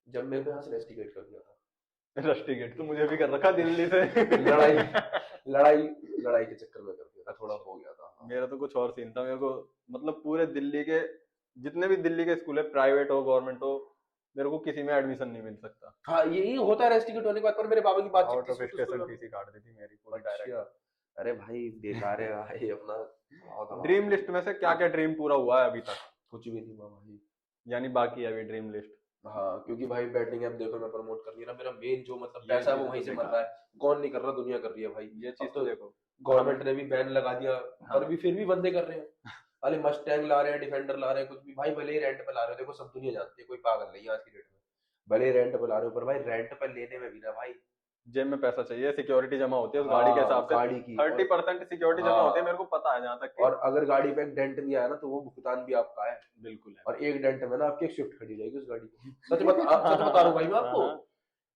जब मेरे को यहाँ से रेस्टिकेट कर दिया था। रस्टिकेट तो मुझे भी कर रखा दिल्ली से। लड़ाई लड़ाई लड़ाई के चक्कर में कर दिया था, थोड़ा हो गया था। हाँ। मेरा तो कुछ और सीन था, मेरे को मतलब पूरे दिल्ली के जितने भी दिल्ली के स्कूल है, प्राइवेट हो गवर्नमेंट हो, मेरे को किसी में एडमिशन नहीं मिल सकता। हाँ यही होता है रेस्टिकेट होने के बाद, पर मेरे बाबा की बातचीत आउट थी ऑफ इसमें तो स्टेशन उसको टीसी काट दी थी मेरी पूरी डायरेक्ट। अच्छा। अरे भाई बेकार है भाई अपना ड्रीम लिस्ट में से क्या क्या ड्रीम पूरा हुआ है अभी तक? कुछ भी नहीं हुआ भाई। यानी बाकी है अभी ड्रीम लिस्ट। हाँ क्योंकि भाई बैटिंग ऐप देखो मैं प्रमोट कर नहीं रहा, मेरा मेन जो मतलब ये पैसा है वो चीज वहीं तो से देखा। मर रहा है। कौन नहीं कर रहा, दुनिया कर रही है भाई। ये अब चीज तो तो देखो। गवर्नमेंट ने भी बैन लगा दिया, हाँ। पर भी फिर भी बंदे कर रहे हैं। अरे मस्टैंग ला रहे हैं, डिफेंडर ला रहे हैं, कुछ भी भाई, भले ही रेंट पे ला रहे हो, देखो सब दुनिया जानती है कोई पागल नहीं है आज की डेट में। भले ही रेंट पे ला रहे हो, पर भाई रेंट पे लेने में भी ना भाई जेब में पैसा चाहिए, सिक्योरिटी जमा होती है उस गाड़ी के हिसाब से। गाड़ी की 30% सिक्योरिटी जमा होती है, मेरे को पता है जहाँ तक कि। और अगर गाड़ी पे एक डेंट भी आया ना तो वो भुगतान भी आपका है। बिल्कुल है। और एक डेंट में ना आपकी एक स्विफ्ट खड़ी रहेगी उस गाड़ी की। सच बता रहा हूँ भाई मैं आपको। हाँ।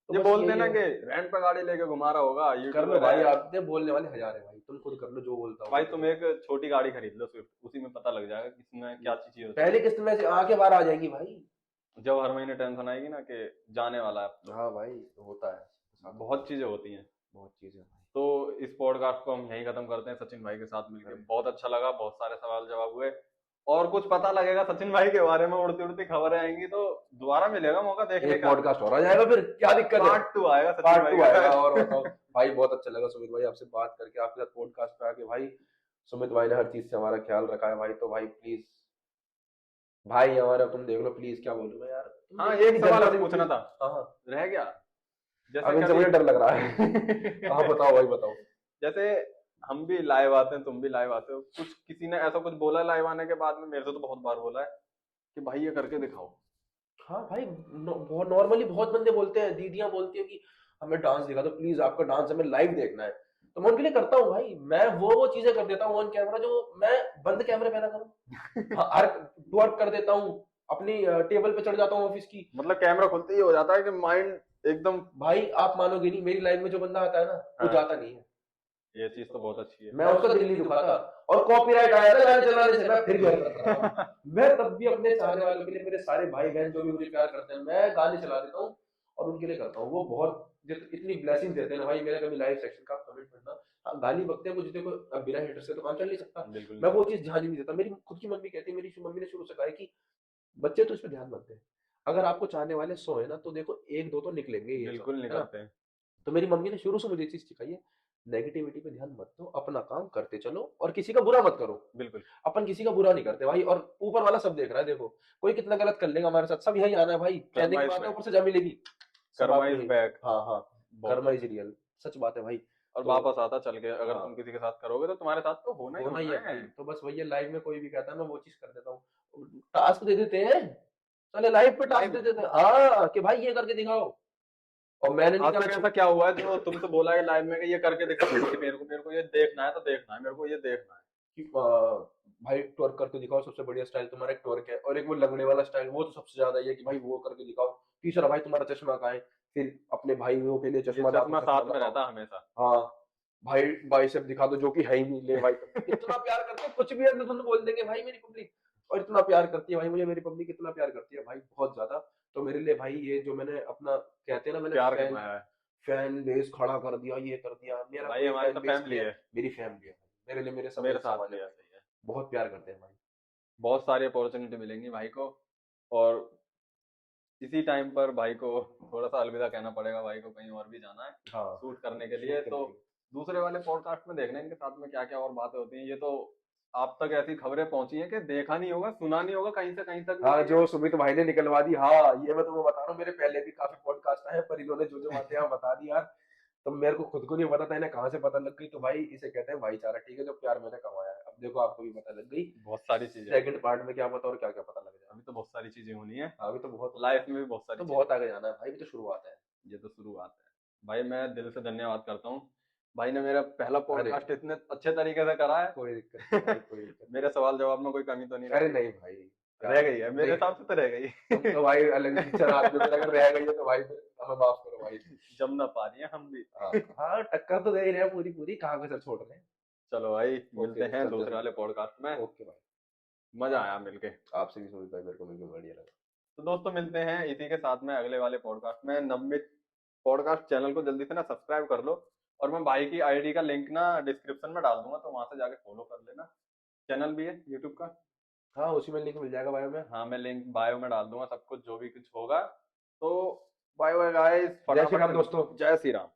तो ये बस बोलते यही ना है। कि रेंट पे गाड़ी लेके घुमा रहा होगा कर लो यूट्यूबर भाई, है। आपने बोलने वाले हजार है भाई, तुम खुद कर लो जो बोलता हूँ भाई तुम एक छोटी गाड़ी खरीद लो स्विफ्ट, उसी में पता लग जाएगा कि इसमें क्या चीज होती है। पहले किस्त में से आके बाहर आ जाएंगी भाई। जब हर महीने टेंशन आएगी ना कि जाने वाला है। हाँ भाई तो होता है, बहुत चीजें होती हैं। बहुत चीजें भाई। तो इस पॉडकास्ट को हम यहीं खत्म करते हैं सचिन भाई के साथ मिलकर। बहुत अच्छा लगा, बहुत सारे सवाल जवाब हुए। और कुछ पता लगेगा सचिन भाई के बारे में, उड़ती उड़ती खबरें आएंगी तो दोबारा मिलेगा मौका देखने एक का। पॉडकास्ट और आ जाएगा, फिर क्या दिक्कत है। पार्ट 2 आएगा सचिन पार्ट भाई 2 का। आएगा। और बताओ भाई, बहुत अच्छा लगा सुमित भाई आपसे बात करके, आपके साथ पॉडकास्ट पे आके भाई। सुमित भाई ने हर चीज से हमारा ख्याल रखा है भाई, तो भाई प्लीज भाई हमारा तुम देख लो प्लीज, क्या बोलूं मैं यार। तुम हाँ देखो एक मेरी सवाल जनता और से पूछना था, हाँ रह गया। अब जैसे इनसे कभी मुझे डर लग रहा है। हाँ बताओ भाई बताओ। जैसे हम भी लाइव आते हैं, तुम भी लाइव आते हो, कुछ किसी ने ऐसा कुछ बोला लाइव आने के बाद में? मेरे से तो बहुत बार बोला है कि भाई ये करके दिखाओ। हाँ भाई बहुत नॉर्मली बहुत बंदे बोलते हैं, दीदियां बोलती है कि हमें डांस दिखा दो प्लीज, आपका डांस हमें लाइव देखना है। तो मैं उनके लिए करता हूँ भाई, मैं वो चीजें कर देता हूँ ऑन कैमरा जो मैं बंद कैमरे पे ना करूँ। हाँ, हर वर्क कर देता हूँ, अपनी टेबल पे चढ़ जाता हूँ ऑफिस की। मतलब कैमरा खुलते ही हो जाता है कि माइंड एकदम। भाई आप मानोगे नहीं, मेरी लाइफ में जो बंदा आता है ना वो हाँ। जाता नहीं है। ये चीज तो बहुत अच्छी है। मैं उसका दिल नहीं दुखाता, और कॉपीराइट आया था गाने चलाने से मैं फिर भी हरकत कर रहा हूँ। मैं तब भी अपने चाहने वालों के लिए, मेरे सारे भाई बहन जो भी मुझे प्यार करते हैं, मैं गाने चला देता हूँ और उनके लिए करता हूँ। वो बहुत इतनी ब्लेसिंग देते हैं ना भाई, मेरा कभी लाइव सेक्शन का कमिटमेंट ना। हाँ, गाली बकते हैं कुछ, देखो अब बिना हेटर से तो काम चल नहीं सकता। बिल्कुल मैं वो चीज ध्यान ही नहीं देता। मेरी खुद की मम्मी कहती है, मेरी मम्मी ने शुरू से कहा है कि बच्चे तो इस पे ध्यान मत दे, अगर आपको चाहने वाले 100 है ना तो देखो एक दो तो निकलेंगे ये सब, बिल्कुल है ना। निकलते हैं। तो मेरी मम्मी ने शुरू से मुझे ये चीज सिखाई है, नेगेटिविटी पे ध्यान मत दो, अपना काम करते चलो और किसी का बुरा मत करो। बिल्कुल। अपन किसी का बुरा नहीं करते भाई, और ऊपर वाला सब देख रहा है। देखो कोई कितना गलत कर लेगा हमारे साथ, सब यही आना है भाई, कहने की कर्मा इज बात है, बैक। ऊपर से जा मिलेगी। सब कर्मा आपको इज ही। बैक। हाँ हाँ, बहुत कर्मा इज रियल, सच बात है भाई। और तो वापस आता चल के, अगर हाँ, तुम किसी के साथ करोगे तो तुम्हारे साथ तो होना ही होना ही होना है है। भाई। तो बस वही है, लाइव में कोई भी कहता है मैं वो चीज कर देता हूँ। टास्क दे देते हैं, चले लाइव पे टास्क लाइव दे देते हैं, हाँ कि भाई ये करके दिखाओ, और मैंने नहीं आज तक कहा ऐसा क्या हुआ है जो तुमसे बोला है लाइव में कि ये करके दिखाओ? मेरे को ये देखना है तो देखना है, मेरे को ये देखना है। कि भाई ट्वर्क करके दिखाओ, सबसे बढ़िया स्टाइल तुम्हारा एक ट्वर्क है, और एक वो लगने वाला स्टाइल, वो तो सबसे ज्यादा ये है कि भाई वो करके दिखाओ। तीसरा भाई तुम्हारा चश्मा कहाँ है, फिर अपने भाइयों के लिए ये चश्मा लाओ, चश्मा चश्मा साथ में लगाओ। रहता हमेशा। हाँ भाई बाइसेप दिखा दो, जो कि है ही नहीं, ले भाई। इतना प्यार करते हैं, कुछ भी अंदर तुम बोल देंगे भाई मेरी पब्लिक। और इतना प्यार करती है भाई मुझे, मेरी पब्लिक इतना प्यार करती है भाई, बहुत ज्यादा। तो मेरे लिए भाई ये जो मैंने अपना कहते हैं ना, मैंने प्यार फैन करना है फैन बेस खड़ा कर दिया, ये कर दिया, मेरा भाई, कोई हमारी फैन तो बेस नहीं फैमिली है। है। मेरी फैमिली है भाई, मेरे लिए मेरे सब मेरे एक साथ समान भी है भाई, ऐसा ही है। बहुत प्यार करते हैं भाई। बहुत सारी अपॉर्चुनिटी मिलेंगी भाई को, और इसी टाइम पर भाई को थोड़ा सा अलविदा कहना पड़ेगा। भाई को कहीं और भी जाना है हाँ शूट करने के शूट लिए। करने तो के लिए। दूसरे वाले पॉडकास्ट में देखना इनके साथ में क्या क्या और बातें होती हैं। ये तो आप तक ऐसी खबरें पहुंची हैं कि देखा नहीं होगा, सुना नहीं होगा कहीं से कहीं तक भी हाँ कि जो सुमित भाई ने निकलवा दी, हाँ ये मैं तुम्हें बता रहा हूँ, मेरे पहले भी काफी पॉडकास्ट आए हैं, पर इन्होंने जो जो बातें यहाँ बता दी यार, तो मेरे को खुद को नहीं पता था इन्हें कहाँ से पता लग गई। तो भाई इसे कहते हैं भाईचारा, ठीक है, जो प्यार मैंने कमाया है, अब देखो आपको भी पता लग गई। बहुत सारी चीजें। सेकंड पार्ट में क्या पता और क्या क्या पता लग जाए। अभी तो बहुत सारी चीजें होनी है अभी तो बहुत, लाइफ में भी, बहुत सारी तो चीजें। बहुत आगे जाना है भाई, अभी तो शुरुआत है। ये तो शुरुआत है। भाई मैं दिल से धन्यवाद करता हूँ, भाई ने मेरा पहला अरे पॉडकास्ट इतने अच्छे तरीके से करा है। कोई दिक्कत नहीं भाई, कोई दिक्कत मेरे सवाल जवाब में कोई कमी तो नहीं नहीं। अरे रही? नहीं भाई, रह गई है मेरे नहीं, हिसाब से तो रह गई। तुम तो भाई अलग ही पिक्चर आदमी हो, अगर रह गई है तो भाई फिर हमें माफ करो भाई। जम ना पा रही है हम भी। हाँ हाँ, टक्कर तो दे ही रहे हैं पूरी पूरी, कहाँ कसर छोड़ रहे हैं। चलो भाई, मिलते ओके हैं चलते दूसरे वाले चलते। पॉडकास्ट में। ओके भाई, मजा आया मिलके। आपसे भी सुमित भाई, मेरे को मिलकर बढ़िया लगा। तो दोस्तों मिलते हैं इसी के साथ में अगले वाले पॉडकास्ट में। नवमित पॉडकास्ट चैनल को जल्दी से ना सब्सक्राइब कर लो, और मैं भाई की आईडी का लिंक ना डिस्क्रिप्शन में डाल दूंगा, तो वहां से जाके फॉलो कर लेना। चैनल भी है यूट्यूब का। हाँ उसी में लिंक मिल जाएगा भाई में। हाँ मैं लिंक बायो में डाल दूंगा, सब कुछ जो भी कुछ होगा तो बाय बाय गाइस, जय श्री राम दोस्तों। जय श्री राम।